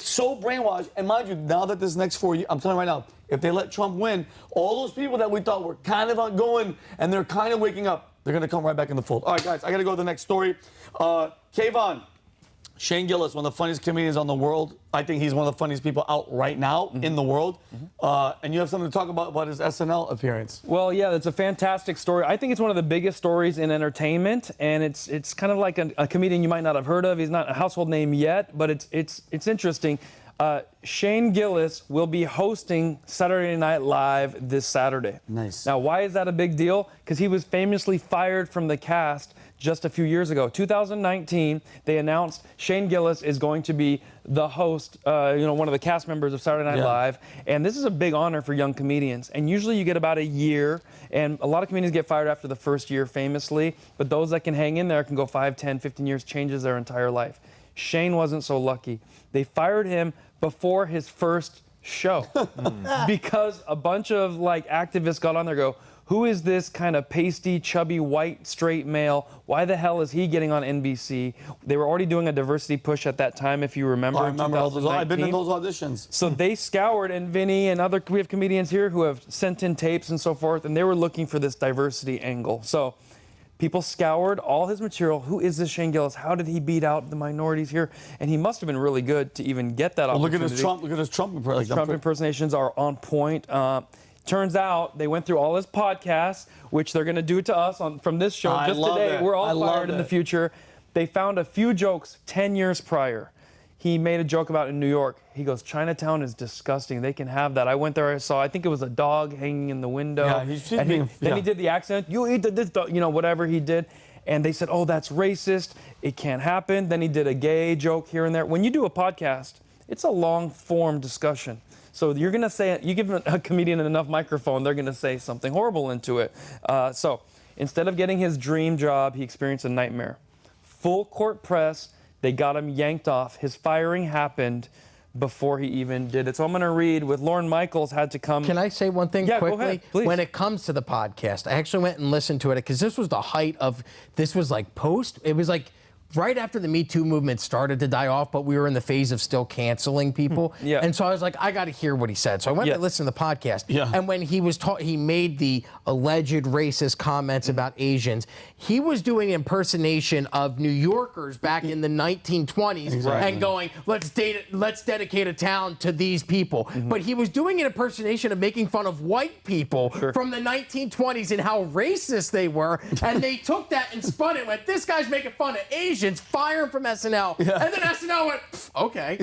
Speaker 1: so brainwashed. And mind you, now that this next 4 years, I'm telling you right now, if they let Trump win, all those people that we thought were kind of outgoing and they're kind of waking up, they're going to come right back in the fold. All right, guys, I got to go to the next story. Kayvon. Shane Gillis, one of the funniest comedians on the world. I think he's one of the funniest people out right now in the world. And you have something to talk about his SNL appearance.
Speaker 4: Well, yeah, it's a fantastic story. I think it's one of the biggest stories in entertainment, and it's kind of like a comedian you might not have heard of. He's not a household name yet, but it's interesting. Shane Gillis will be hosting Saturday Night Live this Saturday.
Speaker 1: Nice.
Speaker 4: Now, why is that a big deal? Because he was famously fired from the cast just a few years ago. 2019, they announced Shane Gillis is going to be the host, one of the cast members of Saturday Night Live. And this is a big honor for young comedians. And usually you get about a year, and a lot of comedians get fired after the first year famously, but those that can hang in there can go 5, 10, 15 years, changes their entire life. Shane wasn't so lucky. They fired him before his first show because a bunch of activists got on there and go, who is this kind of pasty, chubby, white, straight male? Why the hell is he getting on NBC? They were already doing a diversity push at that time, if you remember.
Speaker 1: I remember I've been in those auditions.
Speaker 4: So they scoured, and Vinny and we have comedians here who have sent in tapes and so forth, and they were looking for this diversity angle. So people scoured all his material. Who is this Shane Gillis? How did he beat out the minorities here? And he must have been really good to even get that opportunity.
Speaker 1: Look at his Trump impersonation.
Speaker 4: Trump impersonations are on point. Turns out they went through all his podcasts, which they're going to do to us from this show just today. We're all fired in the future. They found a few jokes 10 years prior. He made a joke about in New York. He goes, Chinatown is disgusting. They can have that. I went there. I think it was a dog hanging in the window.
Speaker 1: Yeah,
Speaker 4: then he did the accent. You eat this dog, whatever he did. And they said, oh, that's racist. It can't happen. Then he did a gay joke here and there. When you do a podcast, it's a long form discussion. So you're going to say, you give a comedian enough microphone, they're going to say something horrible into it. So instead of getting his dream job, he experienced a nightmare. Full court press, they got him yanked off. His firing happened before he even did it. So I'm going to read with Lorne Michaels had to come.
Speaker 2: Can I say one thing quickly?
Speaker 4: Go ahead, please.
Speaker 2: When it comes to the podcast, I actually went and listened to it because this was the height of, it was like right after the Me Too movement started to die off, but we were in the phase of still canceling people. And so I was like, I got to hear what he said. So I went to listen to the podcast. And when he was he made the alleged racist comments about Asians, he was doing impersonation of New Yorkers back in the 1920s and going, let's dedicate a town to these people. But he was doing an impersonation of making fun of white people from the 1920s and how racist they were. And they took that and spun it and went, this guy's making fun of Asians. Fire him from SNL. And then SNL went, okay.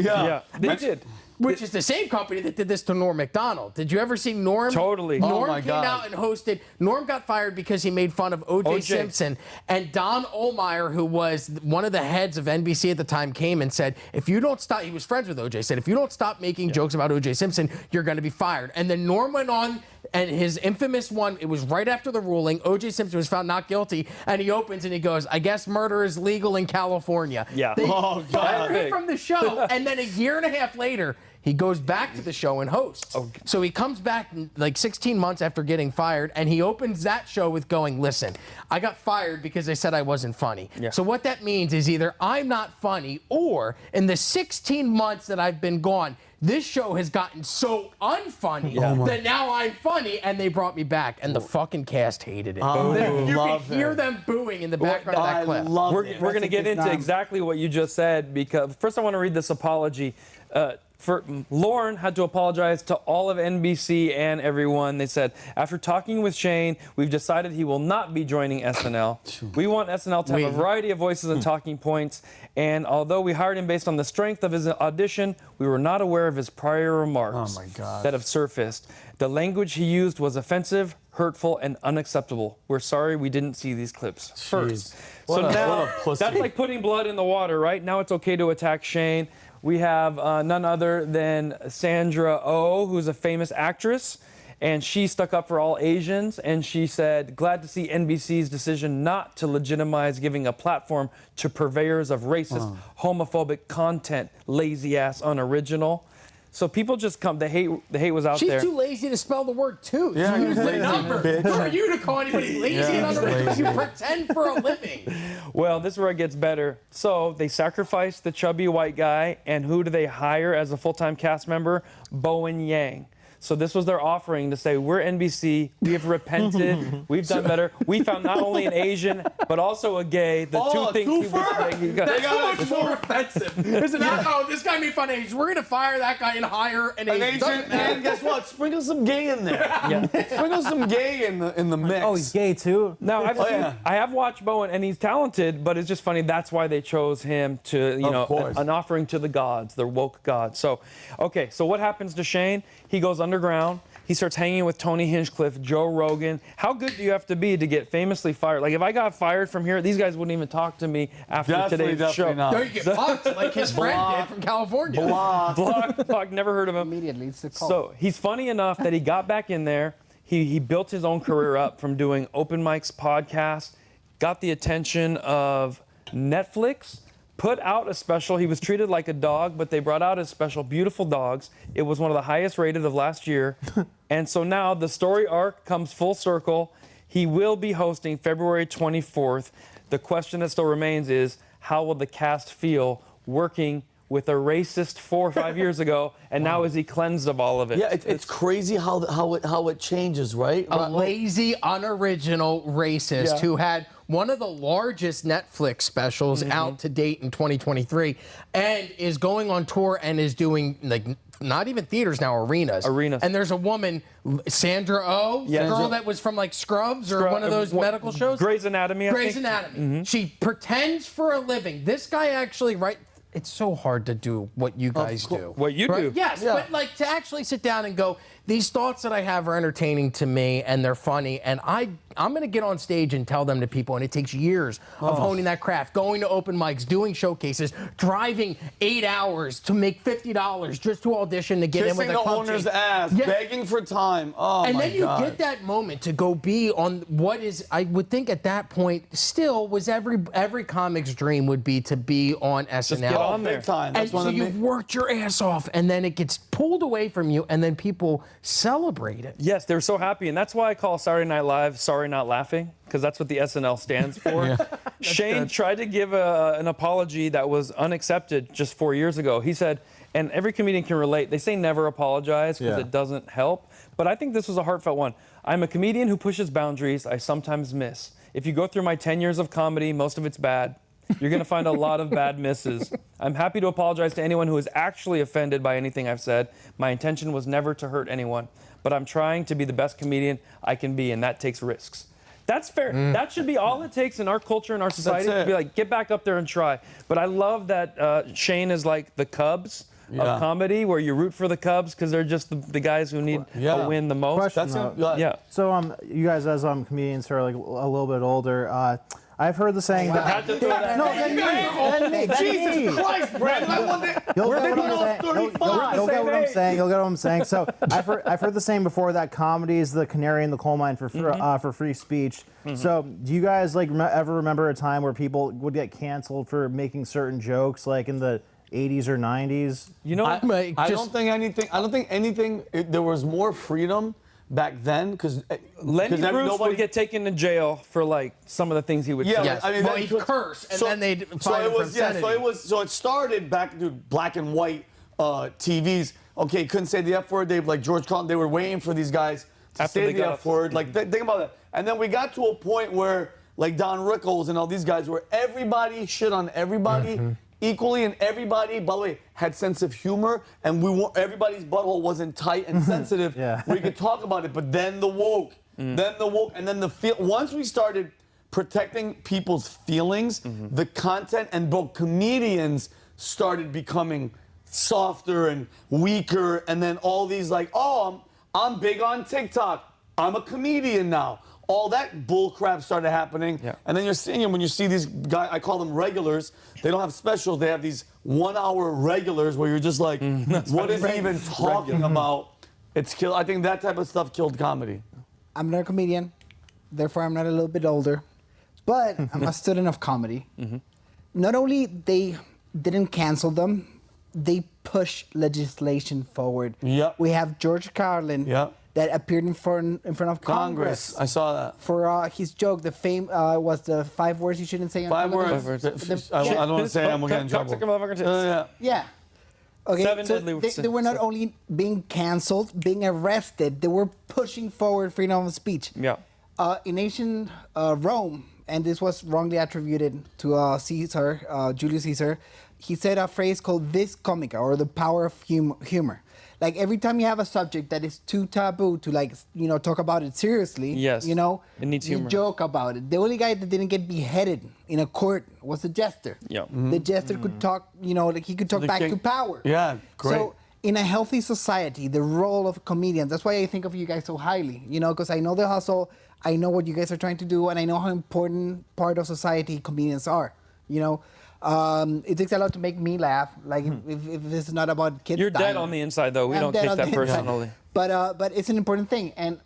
Speaker 4: They did.
Speaker 2: Which is the same company that did this to Norm Macdonald. Did you ever see Norm?
Speaker 4: Totally.
Speaker 2: Norm came out and hosted. Norm got fired because he made fun of O.J. Simpson. And Don Ohlmeyer, who was one of the heads of NBC at the time, came and said, if you don't stop, he was friends with O.J., said, if you don't stop making jokes about O.J. Simpson, you're going to be fired. And then Norm went on, and his infamous one, it was right after the ruling, O.J. Simpson was found not guilty, and he opens and he goes, I guess murder is legal in California. They fired him from the show, and then a year and a half later, he goes back to the show and hosts. So he comes back like 16 months after getting fired, and he opens that show with going, listen, I got fired because they said I wasn't funny. So what that means is either I'm not funny, or in the 16 months that I've been gone, this show has gotten so unfunny that now I'm funny, and they brought me back, and the fucking cast hated it. You can hear them booing in the background of that clip.
Speaker 4: We're going to get into exactly what you just said, because first I want to read this apology. Lorne had to apologize to all of NBC and everyone. They said, after talking with Shane, we've decided he will not be joining SNL. We want SNL to have a variety of voices and talking points. And although we hired him based on the strength of his audition, we were not aware of his prior remarks that have surfaced. The language he used was offensive, hurtful, and unacceptable. We're sorry we didn't see these clips first. So now, that's like putting blood in the water, right? Now it's okay to attack Shane. We have none other than Sandra Oh, who's a famous actress, and she stuck up for all Asians, and she said, glad to see NBC's decision not to legitimize giving a platform to purveyors of racist, homophobic content, lazy-ass, unoriginal. So people just come. The hate was out there.
Speaker 2: She's too lazy to spell the word tooth.
Speaker 1: Yeah,
Speaker 2: Use the number.
Speaker 1: bitch.
Speaker 2: Who are you to call anybody lazy and underrated? You pretend for a living.
Speaker 4: Well, this is where it gets better. So they sacrificed the chubby white guy, and who do they hire as a full-time cast member? Bowen Yang. So this was their offering to say, we're NBC, we have repented, we've done better. We found not only an Asian, but also a gay. The two things he was
Speaker 2: That's so much more offensive. Isn't that, oh, this guy made fun of Asians. We're going to fire that guy and hire an Asian.
Speaker 1: And guess what? Sprinkle some gay in there. Sprinkle some gay in the mix.
Speaker 6: Oh, he's gay too?
Speaker 4: Now, I have watched Bowen, and he's talented, but it's just funny. That's why they chose him to, you know, an offering to the gods, the woke gods. So, okay, so what happens to Shane? He goes underground. He starts hanging with Tony Hinchcliffe, Joe Rogan. How good do you have to be to get famously fired? Like, if I got fired from here, these guys wouldn't even talk to me after today's show.
Speaker 2: No, you get blocked like his friend did from California.
Speaker 4: Block, never heard of him.
Speaker 5: Immediately, it's a call.
Speaker 4: So he's funny enough that he got back in there. He built his own career up from doing open mics, podcasts, got the attention of Netflix, put out a special. He was treated like a dog, but they brought out his special, Beautiful Dogs. It was one of the highest rated of last year. And so now the story arc comes full circle. He will be hosting February 24th. The question that still remains is, how will the cast feel working with a racist 4 or 5 years ago, and now is he cleansed of all of it?
Speaker 1: Yeah, it's crazy how it changes, right?
Speaker 2: A lazy, unoriginal racist who had one of the largest Netflix specials out to date in 2023, and is going on tour and is doing like not even theaters now, arenas. And there's a woman, Sandra Oh, the girl that was from like Scrubs or one of those medical shows.
Speaker 4: Grey's Anatomy.
Speaker 2: Grey's Anatomy. She pretends for a living. This guy actually it's so hard to do what you guys do.
Speaker 4: What you do.
Speaker 2: Yes, but like to actually sit down and go, these thoughts that I have are entertaining to me and they're funny, and I'm going to get on stage and tell them to people, and it takes years of honing that craft, going to open mics, doing showcases, driving 8 hours to make $50 just to audition to get in with a
Speaker 1: the owner's ass, begging for time. Oh,
Speaker 2: and
Speaker 1: my
Speaker 2: then you get that moment to go be on what is, I would think at that point, still was every comic's dream would be to be on SNL.
Speaker 4: Just get on there.
Speaker 1: Big time.
Speaker 2: And so you've worked your ass off, and then it gets pulled away from you, and then people celebrate it.
Speaker 4: Yes, they're so happy, and that's why I call Saturday Night Live Sorry Not Laughing, because that's what the SNL stands for. Shane tried to give an apology that was unaccepted just 4 years ago. He said, and every comedian can relate, they say never apologize because it doesn't help, but I think this was a heartfelt one. I'm a comedian who pushes boundaries I sometimes miss. If you go through my 10 years of comedy, most of it's bad. You're going to find a lot of bad misses. I'm happy to apologize to anyone who is actually offended by anything I've said. My intention was never to hurt anyone, but I'm trying to be the best comedian I can be, and that takes risks. That's fair. That should be all it takes in our culture and our society to be like, get back up there and try. But I love that Shane is like the Cubs of comedy, where you root for the Cubs because they're just the guys who need a win the most.
Speaker 6: Question, So you guys as comedians who are like a little bit older, I've heard the saying that.
Speaker 1: Jesus Christ, Brandon!
Speaker 6: You'll get what I'm saying. You'll get what I'm saying. So I've heard the saying before that comedy is the canary in the coal mine for free speech. So do you guys like ever remember a time where people would get canceled for making certain jokes, like in the 80s or 90s?
Speaker 4: You know,
Speaker 1: I don't think anything. There was more freedom back then, because
Speaker 4: Lenny Bruce would get taken to jail for like some of the things he would say.
Speaker 2: Yes. I mean, he'd curse, and then they'd find him for obscenity.
Speaker 1: So it started back to black and white TVs. Okay, couldn't say the F word. They like George Carlin. They were waiting for these guys to say the F word. Like think about that. And then we got to a point where like Don Rickles and all these guys, where everybody shit on everybody equally, and everybody, by the way, had sense of humor, and everybody's butthole wasn't tight and sensitive. We could talk about it, but then the woke, and then once we started protecting people's feelings, the content and both comedians started becoming softer and weaker, and then all these like, oh, I'm big on TikTok, I'm a comedian now. All that bull crap started happening, and then you're seeing them when you see these guys. I call them regulars. They don't have specials. They have these 1 hour regulars where you're just like, what is he even talking about? It's killed. I think that type of stuff killed comedy.
Speaker 5: I'm not a comedian, therefore I'm not a little bit older, but I'm a student of comedy. Not only they didn't cancel them, they push legislation forward.
Speaker 1: Yep.
Speaker 5: We have George Carlin that appeared in front of Congress.
Speaker 1: I saw that.
Speaker 5: For his joke, the fame was the 5 words you shouldn't say on
Speaker 1: 5
Speaker 5: television.
Speaker 1: words. I don't want to say I'm going to get in trouble.
Speaker 5: Yeah. Okay,
Speaker 4: 7
Speaker 5: so
Speaker 4: deadly
Speaker 5: they were not only being canceled, being arrested, they were pushing forward freedom of speech.
Speaker 4: Yeah.
Speaker 5: In ancient Rome, and this was wrongly attributed to Caesar, Julius Caesar, he said a phrase called vis comica, or the power of humor. Like every time you have a subject that is too taboo to talk about it seriously,
Speaker 4: it needs
Speaker 5: you
Speaker 4: humor.
Speaker 5: joke about it. The only guy that didn't get beheaded in a court was the jester.
Speaker 4: Yeah.
Speaker 5: The jester could talk, he could talk back to power.
Speaker 1: Yeah, great.
Speaker 5: So in a healthy society, the role of comedians, that's why I think of you guys so highly, because I know the hustle, I know what you guys are trying to do, and I know how important part of society comedians are, It takes a lot to make me laugh. Like if this is not about kids.
Speaker 4: You're
Speaker 5: dying.
Speaker 4: dead on the inside, though. We
Speaker 5: I'm
Speaker 4: don't
Speaker 5: dead
Speaker 4: take
Speaker 5: on
Speaker 4: that
Speaker 5: the
Speaker 4: personally.
Speaker 5: inside. But it's an important thing, and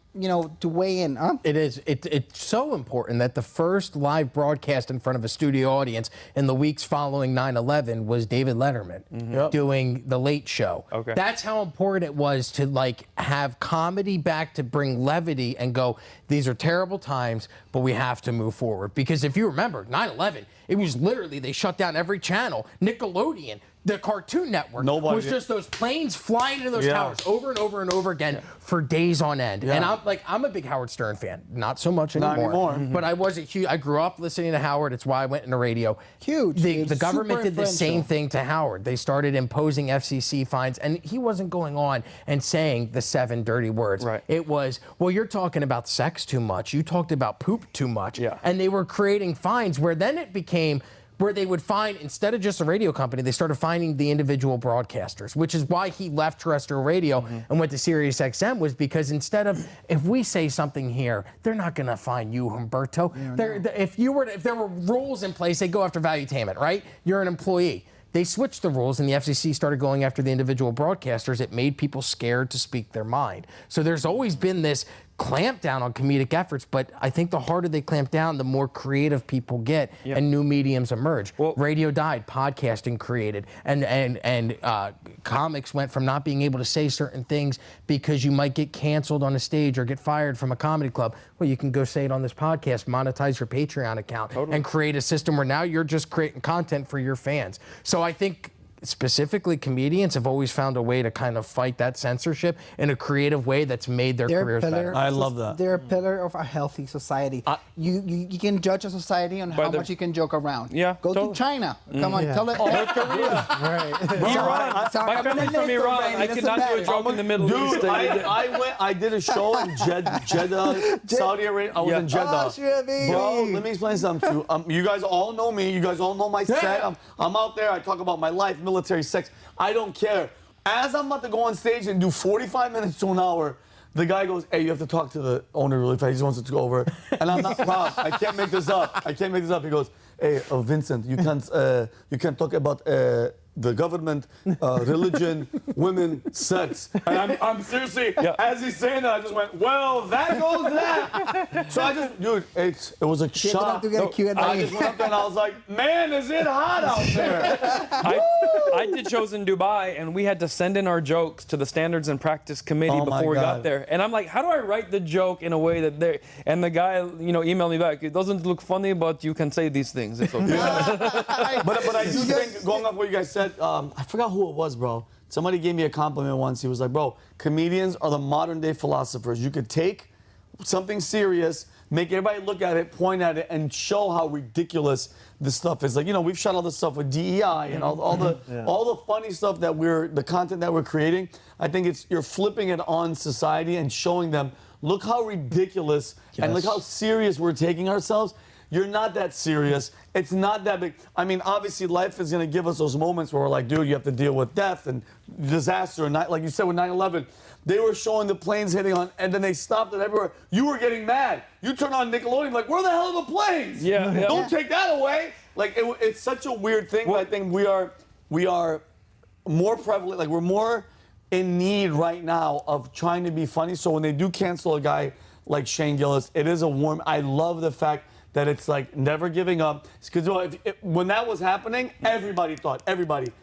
Speaker 5: to weigh in. Huh?
Speaker 2: It is. It's so important that the first live broadcast in front of a studio audience in the weeks following 9/11 was David Letterman doing The Late Show.
Speaker 4: Okay.
Speaker 2: That's how important it was to have comedy back, to bring levity and go, these are terrible times, but we have to move forward. Because if you remember, 9/11, it was literally, they shut down every channel. Nickelodeon, the Cartoon Network, was just those planes flying into those towers over and over and over again for days on end. And I'm a big Howard Stern fan. Not so much anymore. But I was I grew up listening to Howard. It's why I went into radio.
Speaker 5: Huge.
Speaker 2: The government did the same thing to Howard. They started imposing FCC fines, and he wasn't going on and saying the 7 dirty words.
Speaker 4: Right.
Speaker 2: It was, well, you're talking about sex too much. You talked about poop too much.
Speaker 4: Yeah.
Speaker 2: And they were creating fines where then it became where they would fine, instead of just a radio company, they started fining the individual broadcasters, which is why he left terrestrial radio and went to Sirius XM, was because instead of, if we say something here, they're not going to fine you, Humberto. If there were rules in place, they go after Valutainment, right? You're an employee. They switched the rules, and the FCC started going after the individual broadcasters. It made people scared to speak their mind. So there's always been this clamp down on comedic efforts, but I think the harder they clamp down, the more creative people get and new mediums emerge. Well, radio died, podcasting created, and comics went from not being able to say certain things because you might get canceled on a stage or get fired from a comedy club. Well, you can go say it on this podcast, monetize your Patreon account, and create a system where now you're just creating content for your fans. So I think specifically comedians have always found a way to kind of fight that censorship in a creative way that's made their careers better.
Speaker 1: I love that.
Speaker 5: They're a pillar of a healthy society. You can judge a society on how much you can joke around.
Speaker 4: Yeah.
Speaker 5: Go to China. Come on, tell it.
Speaker 4: North Korea.
Speaker 1: Iran.
Speaker 4: My family's from Iran. I cannot do a joke in the Middle East.
Speaker 1: Dude, I did a show in Jeddah, Saudi Arabia. I was in Jeddah. Bro, let me explain something to you. You guys all know me. You guys all know my set. I'm out there. I talk about my life, military, sex. I don't care. As I'm about to go on stage and do 45 minutes to an hour, the guy goes, hey, you have to talk to the owner really fast. He just wants it to go over. And I'm not proud. I can't make this up. He goes, hey, Vincent, you can't talk about the government, religion, women, sex. And I'm seriously, as he's saying that, I just went, well, that goes that. So I just, dude, it was a shock.
Speaker 5: To get a Q&A.
Speaker 1: I just went up there and I was like, man, is it hot out there?
Speaker 4: I did shows in Dubai, and we had to send in our jokes to the Standards and Practice Committee before we got there. And I'm like, how do I write the joke in a way that they... And the guy, emailed me back, it doesn't look funny, but you can say these things. It's okay.
Speaker 1: But I do think, going off what you guys said, I forgot who it was, bro. Somebody gave me a compliment once. He was like, bro, comedians are the modern day philosophers. You could take something serious, make everybody look at it, point at it, and show how ridiculous this stuff is. Like, we've shot all this stuff with DEI and all the funny stuff that the content that we're creating. I think you're flipping it on society and showing them, look how ridiculous and look how serious we're taking ourselves. You're not that serious. It's not that big. I mean, obviously, life is going to give us those moments where we're like, dude, you have to deal with death and disaster. And like you said with 9/11, they were showing the planes hitting on, and then they stopped it everywhere. You were getting mad. You turn on Nickelodeon, like, where the hell are the planes?
Speaker 4: Yeah.
Speaker 1: Don't take that away. Like, it's such a weird thing. But I think we are more prevalent. Like, we're more in need right now of trying to be funny. So when they do cancel a guy like Shane Gillis, it is a warm. I love the fact that it's like never giving up. Because when that was happening, everybody thought,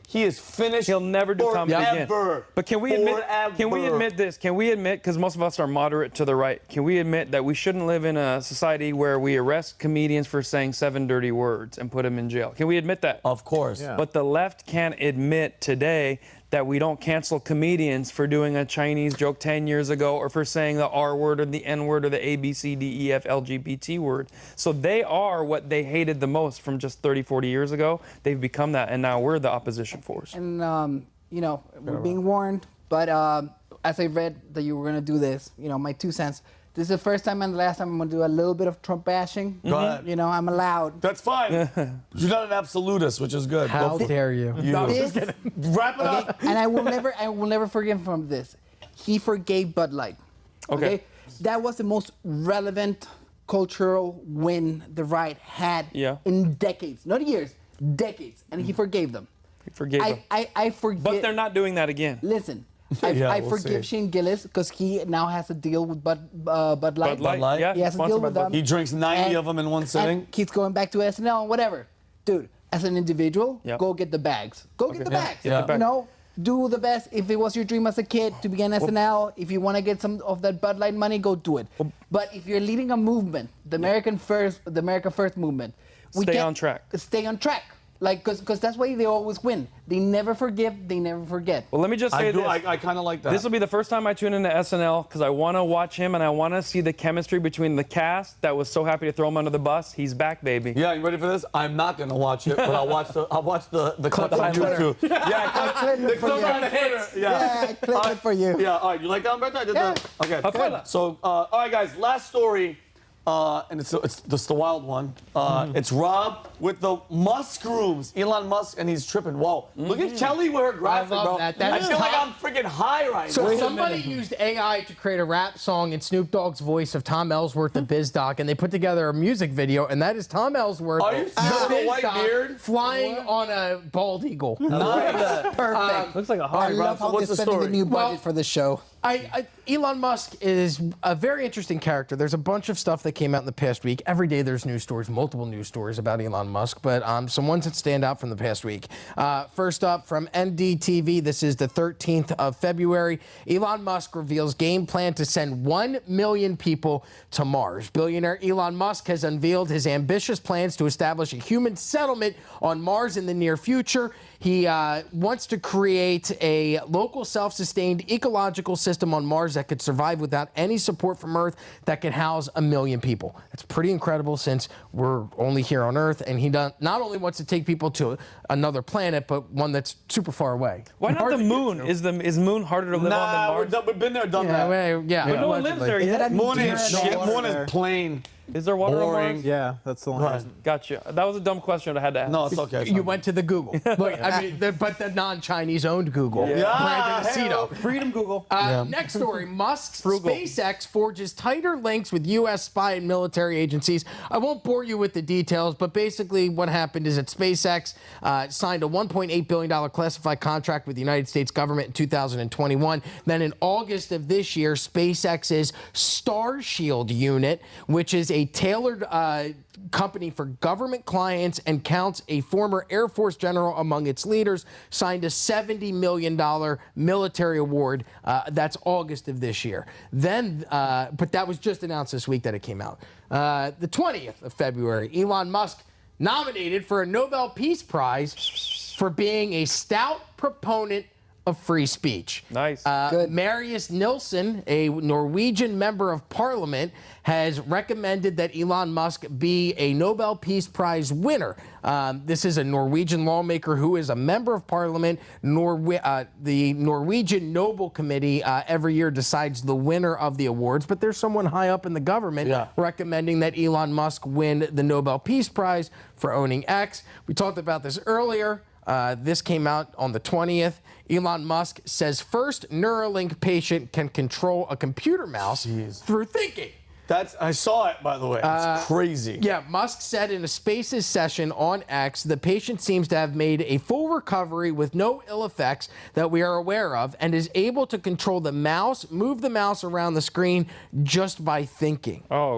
Speaker 1: he is finished.
Speaker 4: He'll never do comedy again. But can we admit this? Can we admit, because most of us are moderate to the right, can we admit that we shouldn't live in a society where we arrest comedians for saying 7 dirty words and put them in jail? Can we admit that?
Speaker 1: Of course.
Speaker 6: Yeah.
Speaker 4: But the left can't admit today that we don't cancel comedians for doing a Chinese joke 10 years ago or for saying the R word or the N word or the A, B, C, D, E, F, LGBT word. So they are what they hated the most from just 30, 40 years ago. They've become that, and now we're the opposition force.
Speaker 5: And, you know, we're being warned, but as I read that you were going to do this, you know, my 2 cents, this is the first time and the last time I'm going to do a little bit of Trump bashing.
Speaker 1: Go ahead.
Speaker 5: You know, I'm allowed.
Speaker 1: That's fine. You're not an absolutist, which is good.
Speaker 2: How dare you?
Speaker 1: Wrap it up.
Speaker 5: And I will never forgive him from this. He forgave Bud Light.
Speaker 4: Okay.
Speaker 5: That was the most relevant cultural win the right had in decades. Not years, decades. And he forgave them.
Speaker 4: He forgave them.
Speaker 5: I forgive.
Speaker 4: But they're not doing that again.
Speaker 5: Listen. I forgive Shane Gillis because he now has to deal with Bud Light.
Speaker 4: Bud Light, yeah.
Speaker 5: He has to deal with them.
Speaker 1: He drinks 90 of them in one sitting.
Speaker 5: And keeps going back to SNL and whatever. Dude, as an individual, go get the bags. Go get the bags.
Speaker 1: Yeah.
Speaker 5: You know, do the best. If it was your dream as a kid to be on SNL, if you want to get some of that Bud Light money, go do it. But if you're leading a movement, the America First movement,
Speaker 4: stay on track.
Speaker 5: Stay on track. Like, because that's why they always win. They never forgive, they never forget.
Speaker 4: Well, let me just say this.
Speaker 1: I kind of like that.
Speaker 4: This will be the first time I tune into SNL because I want to watch him and I want to see the chemistry between the cast that was so happy to throw him under the bus. He's back, baby.
Speaker 1: Yeah, you ready for this? I'm not going to watch it, but I'll watch the clips on YouTube.
Speaker 5: I'll clip it for you. Yeah, I clip it for you.
Speaker 1: Yeah, all right. You like that, Humberto? I did that. Okay.
Speaker 4: Okay.
Speaker 1: So, all right, guys, last story. And it's the wild one. It's Rob with the Muskrooms. Elon Musk, and he's tripping. Whoa. Look at Kelly with her graphic,
Speaker 2: love
Speaker 1: bro.
Speaker 2: that.
Speaker 1: I feel like I'm freaking high right
Speaker 2: So
Speaker 1: now.
Speaker 2: somebody used AI to create a rap song in Snoop Dogg's voice of Tom Ellsworth, the Biz Doc, and they put together a music video, and that is Tom Ellsworth,
Speaker 1: Are you
Speaker 2: the
Speaker 1: still
Speaker 2: Biz
Speaker 1: a white
Speaker 2: Doc,
Speaker 1: beard?
Speaker 2: flying on a bald eagle.
Speaker 1: Nice.
Speaker 5: Perfect.
Speaker 4: Looks like a
Speaker 5: I
Speaker 4: hard
Speaker 5: love how
Speaker 1: what's
Speaker 5: they're
Speaker 1: the
Speaker 5: spending the
Speaker 1: story?
Speaker 5: new budget for the show.
Speaker 2: Elon Musk is a very interesting character. There's a bunch of stuff that came out in the past week. Every day there's news stories, multiple news stories about Elon Musk, but some ones that stand out from the past week. First up from NDTV, this is the 13th of February. Elon Musk reveals game plan to send 1 million people to Mars. Billionaire Elon Musk has unveiled his ambitious plans to establish a human settlement on Mars in the near future. He wants to create a local self-sustained ecological system on Mars that could survive without any support from Earth that could house 1 million people. That's pretty incredible since we're only here on Earth, and he not only wants to take people to another planet, but one that's super far away.
Speaker 4: Why not the moon? Is Moon harder to live on than Mars?
Speaker 1: We've been there, done that.
Speaker 4: But no one lives there yet.
Speaker 1: Moon is plain.
Speaker 4: Is there water on
Speaker 1: boring.
Speaker 4: Mars?
Speaker 6: Yeah, that's the one.
Speaker 4: Gotcha. That was a dumb question I had to ask.
Speaker 1: No, it's okay.
Speaker 2: You went to the Google. Look, I mean, but the non-Chinese owned Google. Brandon Aceto.
Speaker 6: Freedom Google.
Speaker 2: Next story, Musk's SpaceX forges tighter links with U.S. spy and military agencies. I won't bore you with the details, but basically what happened is that SpaceX signed a $1.8 billion classified contract with the United States government in 2021. Then in August of this year, SpaceX's Starshield unit, which is a tailored company for government clients and counts a former Air Force general among its leaders, signed a $70 million military award. That's August of this year. Then, but that was just announced this week that it came out. The 20th of February, Elon Musk nominated for a Nobel Peace Prize for being a stout proponent of free speech.
Speaker 4: Nice.
Speaker 2: Marius Nilsson, a Norwegian member of parliament, has recommended that Elon Musk be a Nobel Peace Prize winner. This is a Norwegian lawmaker who is a member of parliament. The Norwegian Nobel Committee every year decides the winner of the awards, but there's someone high up in the government recommending that Elon Musk win the Nobel Peace Prize for owning X. We talked about this earlier. This came out on the 20th. Elon Musk says first Neuralink patient can control a computer mouse through thinking.
Speaker 1: I saw it, by the way. It's crazy.
Speaker 2: Yeah, Musk said in a Spaces session on X, the patient seems to have made a full recovery with no ill effects that we are aware of and is able to control the mouse, move the mouse around the screen just by thinking.
Speaker 1: Are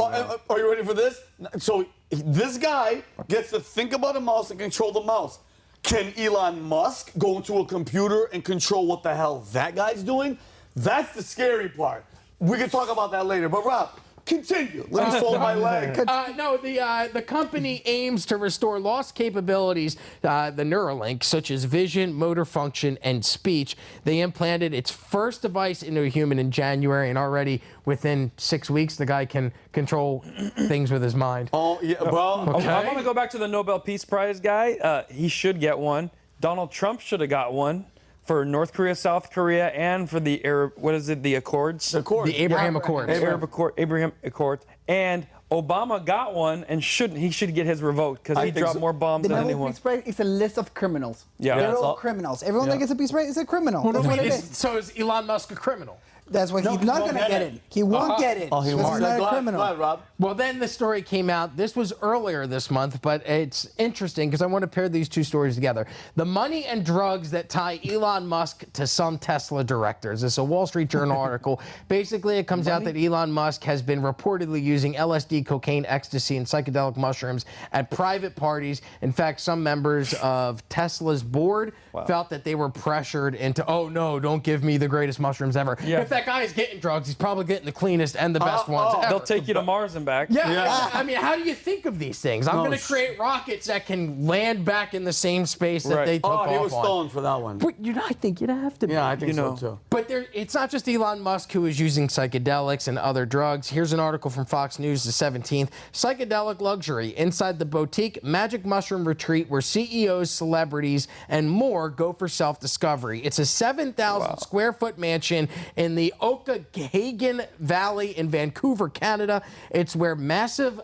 Speaker 1: you ready for this? So this guy gets to think about a mouse and control the mouse. Can Elon Musk go into a computer and control what the hell that guy's doing? That's the scary part. We can talk about that later. But Rob, continue. Let me fold my leg.
Speaker 2: No, the company aims to restore lost capabilities, the Neuralink, such as vision, motor function, and speech. They implanted its first device into a human in January, and already within 6 weeks, the guy can control things with his mind.
Speaker 1: Oh, yeah, well,
Speaker 4: okay. I want to go back to the Nobel Peace Prize guy. He should get one. Donald Trump should have got one. For North Korea, South Korea, and for the Arab, what is it, the Accords?
Speaker 2: The Abraham Accords.
Speaker 4: Abraham Accords. And Obama got one, and he should get his revoked because he dropped more bombs than anyone.
Speaker 5: The Nobel Peace Prize is a list of criminals.
Speaker 4: Yeah.
Speaker 5: They're all criminals. Everyone that gets a Peace Prize is a criminal. That's what it is.
Speaker 2: So is Elon Musk a criminal?
Speaker 5: That's why he's not going to get it. He won't get it.
Speaker 1: Oh, he won't.
Speaker 5: He's not a criminal.
Speaker 1: Go ahead, Rob.
Speaker 2: Well, then the story came out. This was earlier this month, but it's interesting because I want to pair these two stories together. The money and drugs that tie Elon Musk to some Tesla directors. It's a Wall Street Journal article. Basically, it comes out that Elon Musk has been reportedly using LSD, cocaine, ecstasy, and psychedelic mushrooms at private parties. In fact, some members of Tesla's board felt that they were pressured into, oh, no, don't give me the greatest mushrooms ever.
Speaker 4: Yeah.
Speaker 2: If that guy is getting drugs, he's probably getting the cleanest and the best ones ever.
Speaker 4: They'll take you to Mars and back.
Speaker 2: Yeah. I mean, how do you think of these things? I'm going to create rockets that can land back in the same space that they took off on.
Speaker 1: He was stoned for that one.
Speaker 2: But I think you'd have to be.
Speaker 1: Yeah, I think so too.
Speaker 2: But it's not just Elon Musk who is using psychedelics and other drugs. Here's an article from Fox News the 17th. Psychedelic luxury inside the boutique Magic Mushroom Retreat where CEOs, celebrities, and more go for self-discovery. It's a 7,000 square foot mansion in the Okanagan Valley in Vancouver, Canada. It's where massive,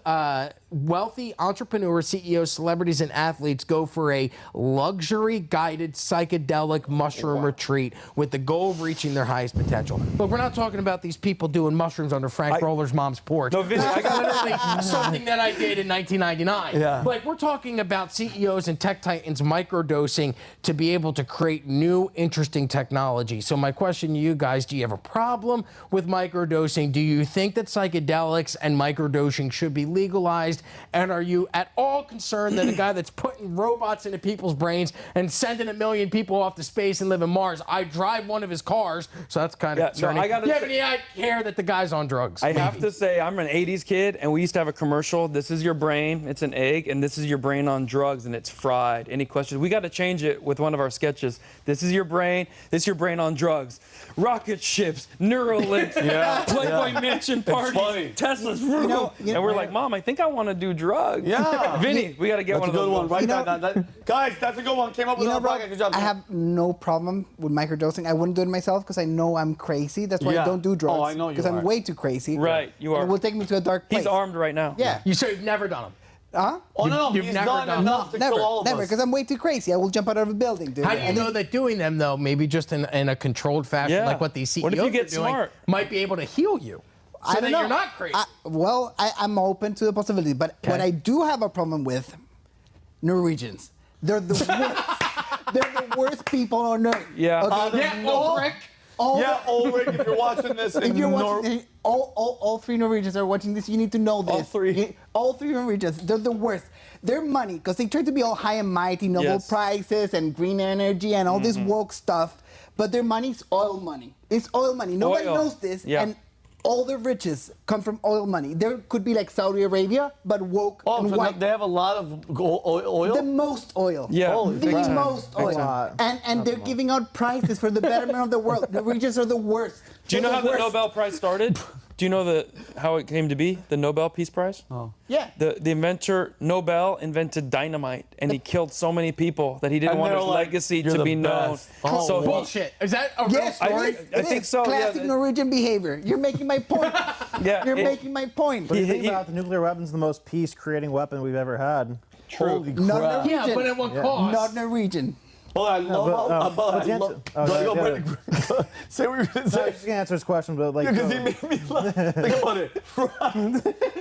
Speaker 2: wealthy entrepreneurs, CEOs, celebrities, and athletes go for a luxury-guided psychedelic mushroom retreat with the goal of reaching their highest potential. But we're not talking about these people doing mushrooms under Frank Roller's mom's porch.
Speaker 4: No, Vince,
Speaker 2: I got literally something that I did in 1999.
Speaker 1: Yeah.
Speaker 2: Like, we're talking about CEOs and tech titans microdosing to be able to create new, interesting technology. So my question to you guys, do you have a problem with microdosing? Do you think that psychedelics and microdosing should be legalized? And are you at all concerned that a guy that's putting robots into people's brains and sending 1 million people off to space and live in Mars, I drive one of his cars, so that's kind of concerning. Do you have any care that the guy's on drugs?
Speaker 4: I have to say, I'm an 80s kid, and we used to have a commercial. This is your brain, it's an egg, and this is your brain on drugs, and it's fried. Any questions? We got to change it with one of our sketches. This is your brain, this is your brain on drugs. Rocket ships, Neuralinks, Playboy Mansion parties, Tesla's room. And we're like, Mom, I think I want to do drugs.
Speaker 1: Yeah.
Speaker 4: Vinny, we got to get one of those.
Speaker 1: One. Write that down. Guys, that's a good one. Came up with that. Good job.
Speaker 5: I have no problem with microdosing. I wouldn't do it myself because I know I'm crazy. That's why I don't do drugs.
Speaker 1: Oh, I know you
Speaker 5: because I'm way too crazy.
Speaker 4: Right, you are.
Speaker 5: It will take me to a dark place.
Speaker 4: He's armed right now.
Speaker 5: Yeah.
Speaker 2: So you've never done them?
Speaker 5: Huh?
Speaker 1: Oh, no,
Speaker 2: You've
Speaker 1: he's
Speaker 2: never
Speaker 1: done enough to kill all of us.
Speaker 5: Never, because I'm way too crazy. I will jump out of a building, dude.
Speaker 2: How do you know that doing them, though, maybe just in a controlled fashion, like what these CEOs
Speaker 4: what if you get
Speaker 2: are doing,
Speaker 4: smart?
Speaker 2: might be able to heal you? So that you're not crazy.
Speaker 5: I'm open to the possibility. But what I do have a problem with, Norwegians. They're the worst. They're the worst people on earth.
Speaker 4: Yeah.
Speaker 5: Okay?
Speaker 1: Ulrich, if you're watching this,
Speaker 5: if you're watching, all three Norwegians are watching this. You need to know this. All three Norwegians. They're the worst. Their money, because they try to be all high and mighty, Nobel Prizes and green energy and all this woke stuff, but their money's oil money. It's oil money. Nobody knows this, and all the riches come from oil money. There could be like Saudi Arabia, but woke and white.
Speaker 1: They have a lot of oil?
Speaker 5: The most oil.
Speaker 4: Yeah.
Speaker 5: The most oil. And they're giving out prizes for the betterment of the world. The Norwegians are the worst.
Speaker 4: Do you know how the Nobel Prize started? Do you know how it came to be, the Nobel Peace Prize?
Speaker 1: Oh.
Speaker 5: Yeah.
Speaker 4: The inventor, Nobel, invented dynamite, and he killed so many people that he didn't want his legacy to be known.
Speaker 2: Oh,
Speaker 4: so
Speaker 2: bullshit. Is that a real story?
Speaker 4: I think so.
Speaker 5: Classic Norwegian behavior. You're making my point. You're making my point.
Speaker 6: But think about it, the nuclear weapon's the most peace-creating weapon we've ever had.
Speaker 4: True.
Speaker 1: Holy crap.
Speaker 2: Yeah, but at what cost?
Speaker 5: Not Norwegian.
Speaker 1: Well, I love say what you're going to say.
Speaker 6: I was just gonna answer his question, but like,
Speaker 1: because he made me laugh. Think about it.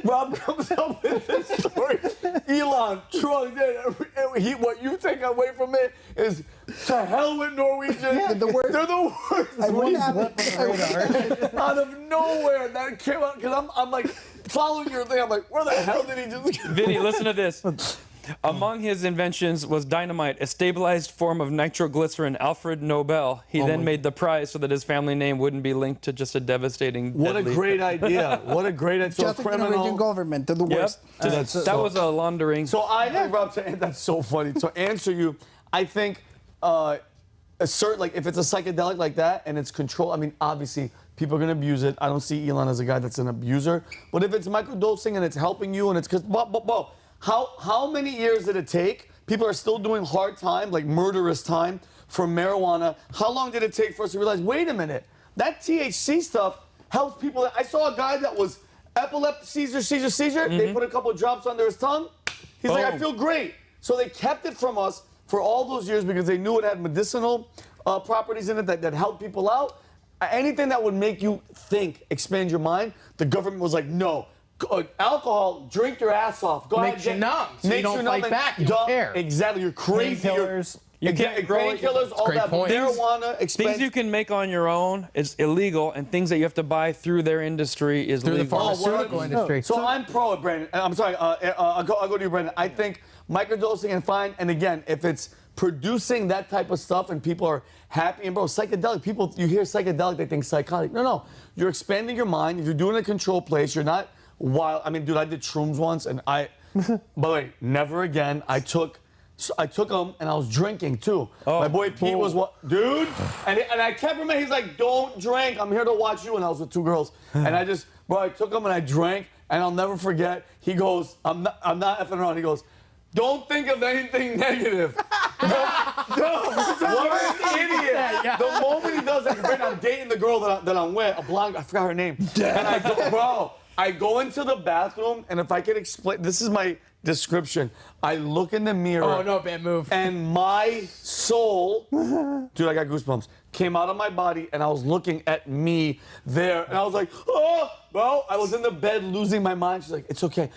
Speaker 1: Rob comes up with this story. Elon, Trump, what you take away from it is to hell with Norwegian.
Speaker 5: Yeah,
Speaker 1: They're the worst. Out of nowhere, that came out because I'm like following your thing. I'm like, where the hell did he just?
Speaker 4: Vinny, listen to this. Among his inventions was dynamite, a stabilized form of nitroglycerin. Alfred Nobel. He then made the prize so that his family name wouldn't be linked to just a devastating.
Speaker 1: What a great idea! What a great idea!
Speaker 5: Just like the Norwegian government, they're the worst.
Speaker 4: That was a laundering.
Speaker 1: So that's so funny. So answer you, I think a certain, like if it's a psychedelic like that and it's controlled. I mean, obviously people are gonna abuse it. I don't see Elon as a guy that's an abuser. But if it's microdosing and it's helping you and it's because how many years did it take? People are still doing hard time, like murderous time, for marijuana. How long did it take for us to realize, wait a minute, that THC stuff helps people? I saw a guy that was epileptic, seizure. They put a couple of drops under his tongue. He's like, I feel great. So they kept it from us for all those years because they knew it had medicinal properties in it that helped people out. Anything that would make you think, expand your mind, the government was like, no. Alcohol, drink your ass off. Go
Speaker 2: Makes
Speaker 1: ahead,
Speaker 2: you numb. So you don't fight back. You don't care.
Speaker 1: Exactly. You're crazy.
Speaker 6: Painkillers.
Speaker 4: You can't grow it.
Speaker 1: Painkillers, all that. Marijuana,
Speaker 4: things you can make on your own is illegal, and things that you have to buy through their industry is
Speaker 2: through
Speaker 4: legal.
Speaker 2: the pharmaceutical industry.
Speaker 1: So I'm pro it, Brandon. I'm sorry. I'll go to you, Brandon. I think microdosing and fine. And again, if it's producing that type of stuff and people are happy and bro, psychedelic. People, you hear psychedelic, they think psychotic. No. You're expanding your mind. If you're doing a controlled place, you're not. Wild. I mean, dude, I did Shrooms once, and by the way, never again. I took them, and I was drinking too. My boy Pete was dude, and I kept him. He's like, "Don't drink. I'm here to watch you." And I was with two girls, and I took them and I drank, and I'll never forget. He goes, "I'm not effing around." He goes, "Don't think of anything negative." What an idiot! The moment he does it, I'm dating the girl that I'm with, a blonde. I forgot her name, and I go, bro. I go into the bathroom, and if I could explain, this is my description. I look in the mirror.
Speaker 2: Oh, no, bad move.
Speaker 1: And my soul, dude, I got goosebumps, came out of my body, and I was looking at me there. And I was like, oh, bro. I was in the bed losing my mind. She's like, it's okay.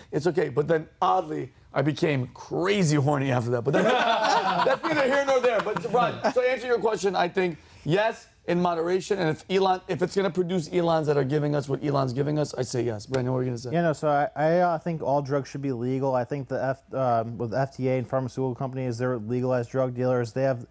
Speaker 1: But then, oddly, I became crazy horny after that. But that's neither here nor there. But, Rod, so to answer your question, I think, yes, in moderation, and if it's going to produce Elons that are giving us what Elon's giving us, I say yes. Brandon, what are you going to say?
Speaker 6: Yeah, no, so I think all drugs should be legal. I think with FDA and pharmaceutical companies, they're legalized drug dealers. They have,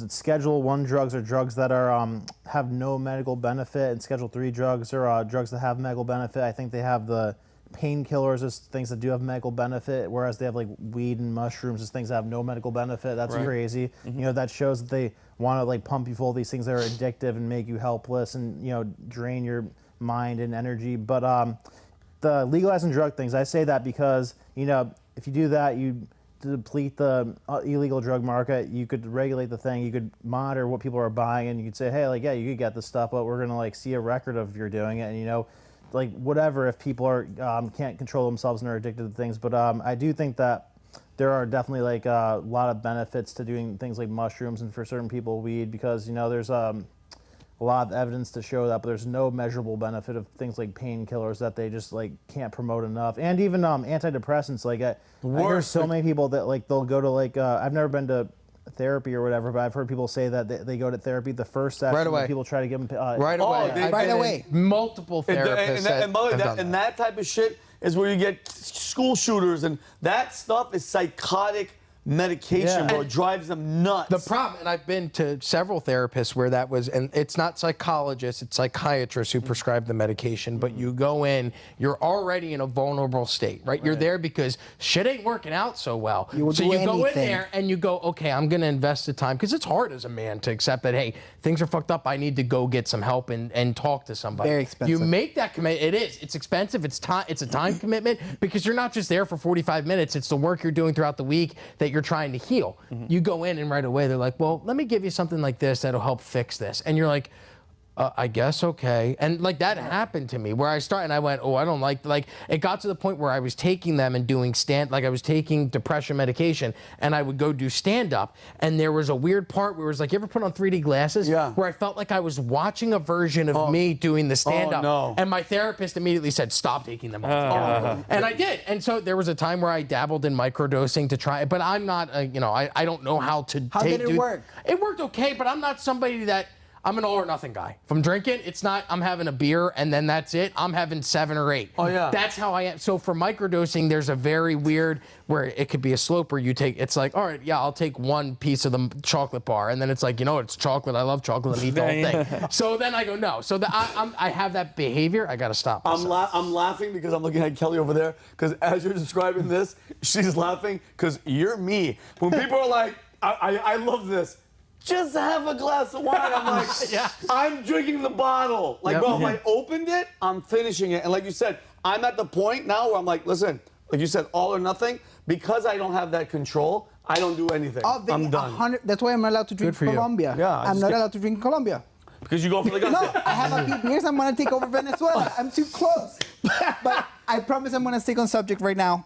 Speaker 6: Schedule 1 drugs are drugs that are have no medical benefit, and Schedule 3 drugs are drugs that have medical benefit. I think they have the painkillers as things that do have medical benefit, whereas they have like weed and mushrooms as things that have no medical benefit. That's crazy. Mm-hmm. You know, that shows that they want to like pump you full of these things that are addictive and make you helpless and, you know, drain your mind and energy. But the legalizing drug things, I say that because, you know, if you do that, you deplete the illegal drug market. You could regulate the thing. You could monitor what people are buying, and you could say, hey, like, yeah, you could get this stuff, but we're gonna like see a record of you're doing it, and you know, like whatever. If people are can't control themselves and are addicted to things, but I do think that there are definitely like a lot of benefits to doing things like mushrooms and for certain people weed, because you know there's a lot of evidence to show that, but there's no measurable benefit of things like painkillers that they just like can't promote enough, and even antidepressants. Like I hear so many people that like they'll go to like I've never been to therapy or whatever, but I've heard people say that they go to therapy the first session.
Speaker 2: Right away.
Speaker 6: People try to give them
Speaker 2: right away.
Speaker 5: Right away.
Speaker 2: Multiple therapists.
Speaker 1: And that type of shit is where you get school shooters, and that stuff is psychotic medication, bro. It drives them nuts.
Speaker 2: The problem, and I've been to several therapists where that was, and it's not psychologists, it's psychiatrists who prescribe the medication, but you go in, you're already in a vulnerable state, right? You're there because shit ain't working out so well. So you go in there and you go, okay, I'm going to invest the time, because it's hard as a man to accept that, hey, things are fucked up, I need to go get some help and talk to somebody.
Speaker 5: Very expensive.
Speaker 2: You make that commitment. It is. It's expensive. It's a time commitment, because you're not just there for 45 minutes. It's the work you're doing throughout the week that you're trying to heal. You go in and right away they're like, well, let me give you something like this that'll help fix this. And you're like, I guess okay. And like that happened to me where I started and I went, oh, I don't like it got to the point where I was taking them and doing I was taking depression medication and I would go do stand up and there was a weird part where it was like, you ever put on 3D glasses?
Speaker 1: Yeah.
Speaker 2: Where I felt like I was watching a version of me doing the stand up.
Speaker 1: No.
Speaker 2: And my therapist immediately said, stop taking them off. And I did. And so there was a time where I dabbled in microdosing to try it, but I'm not, I don't know how to
Speaker 5: How did it work?
Speaker 2: It worked okay, but I'm not somebody that I'm an all or nothing guy. If I'm drinking, it's not I'm having a beer and then that's it. I'm having 7 or 8.
Speaker 1: Oh yeah.
Speaker 2: That's how I am. So for microdosing, there's a very weird where it could be a slope where you take. It's like, all right, yeah, I'll take 1 piece of the chocolate bar, and then it's like, it's chocolate. I love chocolate and eat the whole thing. So then I go no. So I have that behavior. I got to stop.
Speaker 1: I'm laughing because I'm looking at Kelly over there because as you're describing this, she's laughing because you're me. When people are like, I love this. Just have a glass of wine. I'm like, I'm drinking the bottle. Like, bro, if I opened it, I'm finishing it. And like you said, I'm at the point now where I'm like, listen, like you said, all or nothing. Because I don't have that control, I don't do anything. I'm done.
Speaker 5: That's why I'm not allowed to drink in Colombia.
Speaker 1: Yeah,
Speaker 5: I'm not allowed to drink in Colombia.
Speaker 1: Because you go for the guns.
Speaker 5: No, I have a few beers. I'm going to take over Venezuela. I'm too close. But I promise I'm going to stick on subject right now.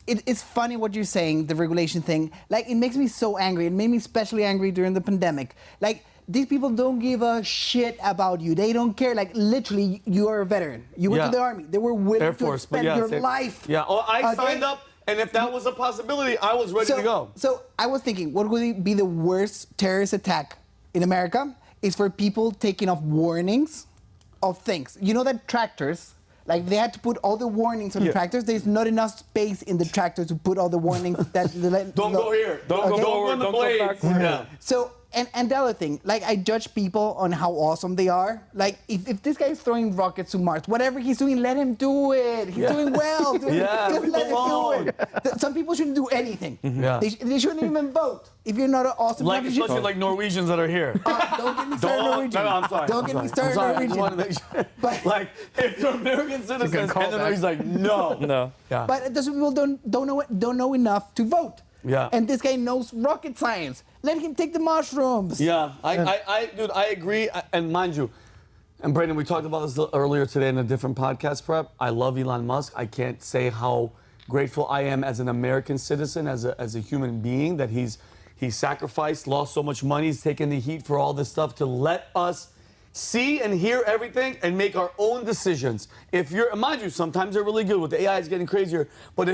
Speaker 5: It's funny what you're saying, the regulation thing. Like, it makes me so angry. It made me especially angry during the pandemic. Like, these people don't give a shit about you. They don't care. Like, literally, you are a veteran. You went to the Army. They were willing to spend your life.
Speaker 1: Yeah, I signed up, and if that was a possibility, I was ready to go.
Speaker 5: So I was thinking, what would be the worst terrorist attack in America? Is for people taking off warnings of things. You know that tractors... Like, they had to put all the warnings on the tractors. There's not enough space in the tractors to put all the warnings that...
Speaker 1: Don't go here. Don't go forward. Don't go back. Yeah.
Speaker 5: So, and the other thing, like, I judge people on how awesome they are. Like, if this guy is throwing rockets to Mars, whatever he's doing, let him do it. He's doing well. Just let him do it. Some people shouldn't do anything.
Speaker 1: Yeah.
Speaker 5: They shouldn't even vote. If you're not an awesome...
Speaker 1: Like, especially like Norwegians that are here.
Speaker 5: Don't get me started on Norwegian.
Speaker 1: No, I'm sorry.
Speaker 5: Don't get me started on Norwegian.
Speaker 1: I want to make sure. But, like, if you're American citizens, and then he's like, no.
Speaker 4: No.
Speaker 1: Yeah.
Speaker 5: But those people don't know enough to vote.
Speaker 1: Yeah.
Speaker 5: And this guy knows rocket science. Let him take the mushrooms.
Speaker 1: Yeah. Dude, I agree. And mind you, and Brandon, we talked about this earlier today in a different podcast prep. I love Elon Musk. I can't say how grateful I am as an American citizen, as a human being, that he sacrificed, lost so much money, he's taken the heat for all this stuff to let us see and hear everything and make our own decisions. Mind you, sometimes they're really good with the AI is getting crazier, but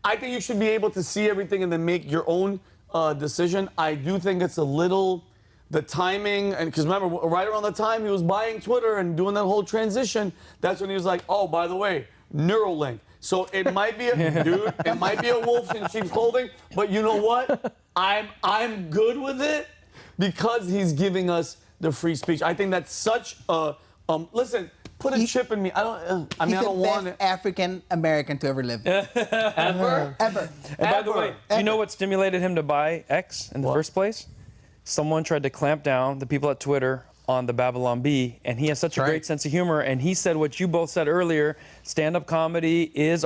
Speaker 1: I think you should be able to see everything and then make your own decision. I do think it's a little, the timing, and because remember, right around the time he was buying Twitter and doing that whole transition, that's when he was like, oh, by the way, Neuralink. So it might be it might be a wolf in sheep's clothing, but you know what? I'm good with it because he's giving us the free speech. I think that's such a listen. Put a chip in me. I don't want it.
Speaker 5: He's the best African American to ever live.
Speaker 1: Ever.
Speaker 4: And by the way, do you know what stimulated him to buy X in the first place? Someone tried to clamp down the people at Twitter on the Babylon Bee, and he has such a great sense of humor. And he said what you both said earlier: stand-up comedy is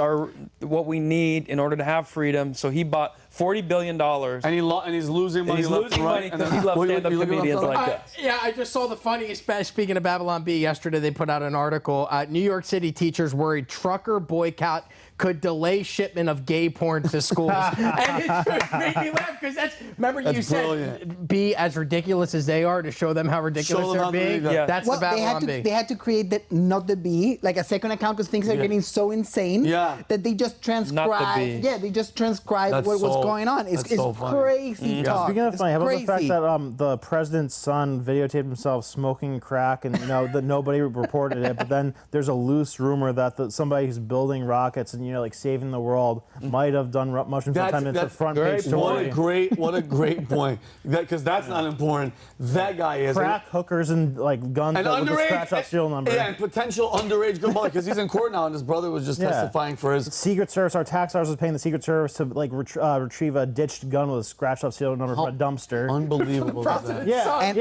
Speaker 4: what we need in order to have freedom. So he bought $40 billion,
Speaker 1: and he's losing money.
Speaker 4: He's losing money because he loves stand-up comedians like that.
Speaker 2: Yeah, I just saw the funniest. Speaking of Babylon Bee, yesterday they put out an article. New York City teachers worried trucker boycott could delay shipment of gay porn to schools. And it just made me laugh because remember you said be as ridiculous as they are to show them how ridiculous they're being.
Speaker 1: Yeah.
Speaker 2: That's the Babylon Bee.
Speaker 5: They had to create not the bee, like a second account because things are getting so insane that they just transcribe.
Speaker 4: Not the bee.
Speaker 5: Yeah, they just transcribe what was going on. It's crazy talk.
Speaker 6: Speaking of funny, how about the fact
Speaker 5: crazy.
Speaker 6: that the president's son videotaped himself smoking crack and that nobody reported it, but then there's a loose rumor that somebody who's building rockets and like saving the world might have done mushrooms sometime. It's a front page story.
Speaker 1: What a great point. Because that's not important. That guy is
Speaker 6: crack hookers and like guns with a scratch-off serial number.
Speaker 1: Yeah, and potential underage good boy because he's in court now and his brother was just testifying for his
Speaker 6: Secret Service. Our tax dollars was paying the Secret Service to like retrieve a ditched gun with a scratched-off serial number from a dumpster.
Speaker 1: Unbelievable.
Speaker 4: And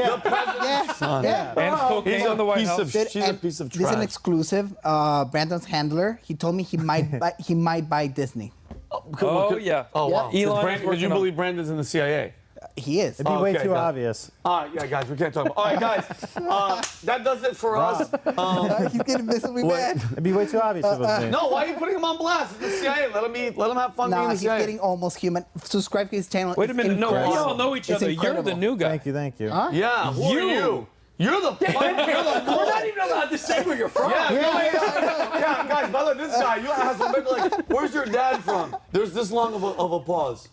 Speaker 4: cocaine on the White House.
Speaker 1: She's a piece of trash.
Speaker 5: This is an exclusive. Brandon's handler. He told me he might buy Disney.
Speaker 4: Oh yeah.
Speaker 1: Oh wow.
Speaker 4: Elon.
Speaker 1: Would you believe Brandon's in the CIA?
Speaker 5: He is.
Speaker 6: It'd be way too
Speaker 1: guys.
Speaker 6: obvious.
Speaker 1: All right, yeah, guys, we can't talk about. All right, guys, that does it for us.
Speaker 5: He's getting visibly mad.
Speaker 6: It'd be way too obvious if it was me.
Speaker 1: No, why are you putting him on blast? It's the CIA. Let him have fun being
Speaker 5: Nah,
Speaker 1: the
Speaker 5: he's
Speaker 1: CIA.
Speaker 5: getting almost human. Subscribe to his channel.
Speaker 4: Wait a minute. No, we all know each other. You're the new guy.
Speaker 6: Thank you.
Speaker 5: Huh?
Speaker 1: Yeah, who are you? You're the.
Speaker 2: We're not even allowed to say where you're from.
Speaker 1: Yeah, guys. By the way, this guy, you ask him like, "Where's your dad from?" There's this long of a pause.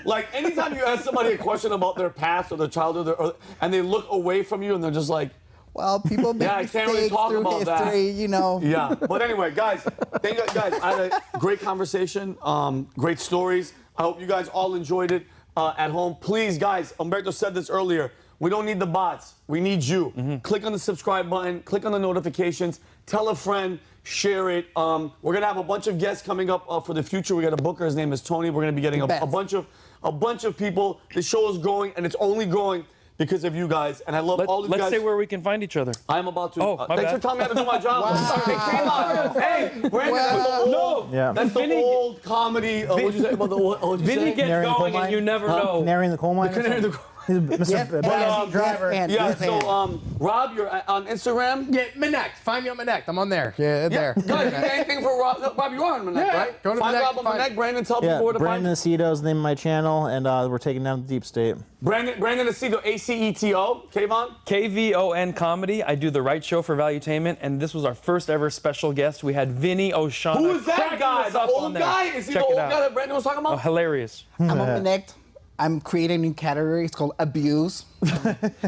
Speaker 1: Like anytime you ask somebody a question about their past or their childhood, and they look away from you and they're just like,
Speaker 5: well, people make
Speaker 1: I
Speaker 5: mistakes
Speaker 1: can't really talk
Speaker 5: through
Speaker 1: about
Speaker 5: history,
Speaker 1: that.
Speaker 5: you know.
Speaker 1: Yeah, but anyway, guys, thank you guys. I had a great conversation, great stories. I hope you guys all enjoyed it at home. Please, guys, Umberto said this earlier. We don't need the bots. We need you. Click on the subscribe button. Click on the notifications. Tell a friend. Share it. We're gonna have a bunch of guests coming up for the future. We got a booker. His name is Tony. We're gonna be getting a bunch of people. The show is growing, and it's only growing because of you guys. And I love all of you guys.
Speaker 4: Let's say where we can find each other.
Speaker 1: I'm about to.
Speaker 4: Oh, my
Speaker 1: thanks
Speaker 4: bad.
Speaker 1: for telling me how to do my job. Hey, Brandon, that's the old comedy. What'd you say about the old?
Speaker 4: Vinny gets going, and you never know.
Speaker 6: Canary in the coal mine. Mr. Driver.
Speaker 1: Yeah, so Rob, you're on Instagram?
Speaker 2: Yeah, Minnect. Find me on Minnect. I'm on there. Yeah, there.
Speaker 1: Guys, anything for Rob? No, Rob, you are on Minnect, right?
Speaker 2: Go to
Speaker 1: find
Speaker 2: Minnect,
Speaker 1: Rob on Minnect. Brandon, tell people where to find
Speaker 6: Brandon Aceto is the name of my channel, and we're taking down the deep state.
Speaker 1: Brandon Aceto, ACETO. Kayvon?
Speaker 4: KVON Comedy. I do the right show for Valutainment, and this was our first ever special guest. We had Vinny Oshana.
Speaker 1: Who is that guy? The old guy? Is he the old guy that Brandon was talking about?
Speaker 4: Oh, hilarious.
Speaker 5: I'm on Minnect. I'm creating a new category. It's called abuse.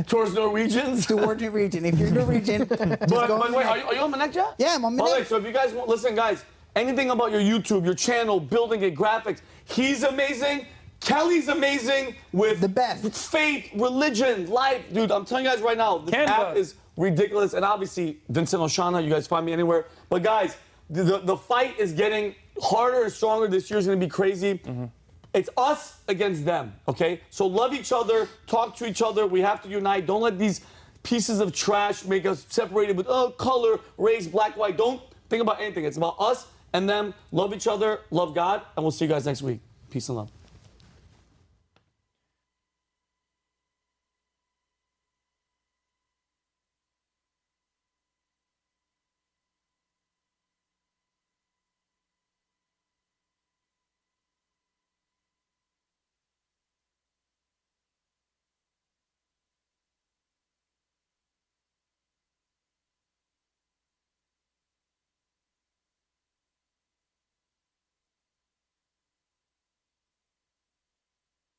Speaker 1: Towards Norwegians?
Speaker 5: Towards Norwegian. If you're Norwegian, just go on
Speaker 1: wait,
Speaker 5: Minnect.
Speaker 1: are you on Minnect yet?
Speaker 5: Yeah, I'm on Minnect.
Speaker 1: Okay, so if you guys want, listen, guys, anything about your YouTube, your channel, building it, graphics, he's amazing. Kelly's amazing with
Speaker 5: the best
Speaker 1: faith, religion, life. Dude, I'm telling you guys right now, this app is ridiculous. And obviously, Vincent Oshana, you guys find me anywhere. But guys, the fight is getting harder and stronger. This year's gonna be crazy. It's us against them, okay? So love each other, talk to each other. We have to unite. Don't let these pieces of trash make us separated with color, race, black, white. Don't think about anything. It's about us and them. Love each other, love God, and we'll see you guys next week. Peace and love.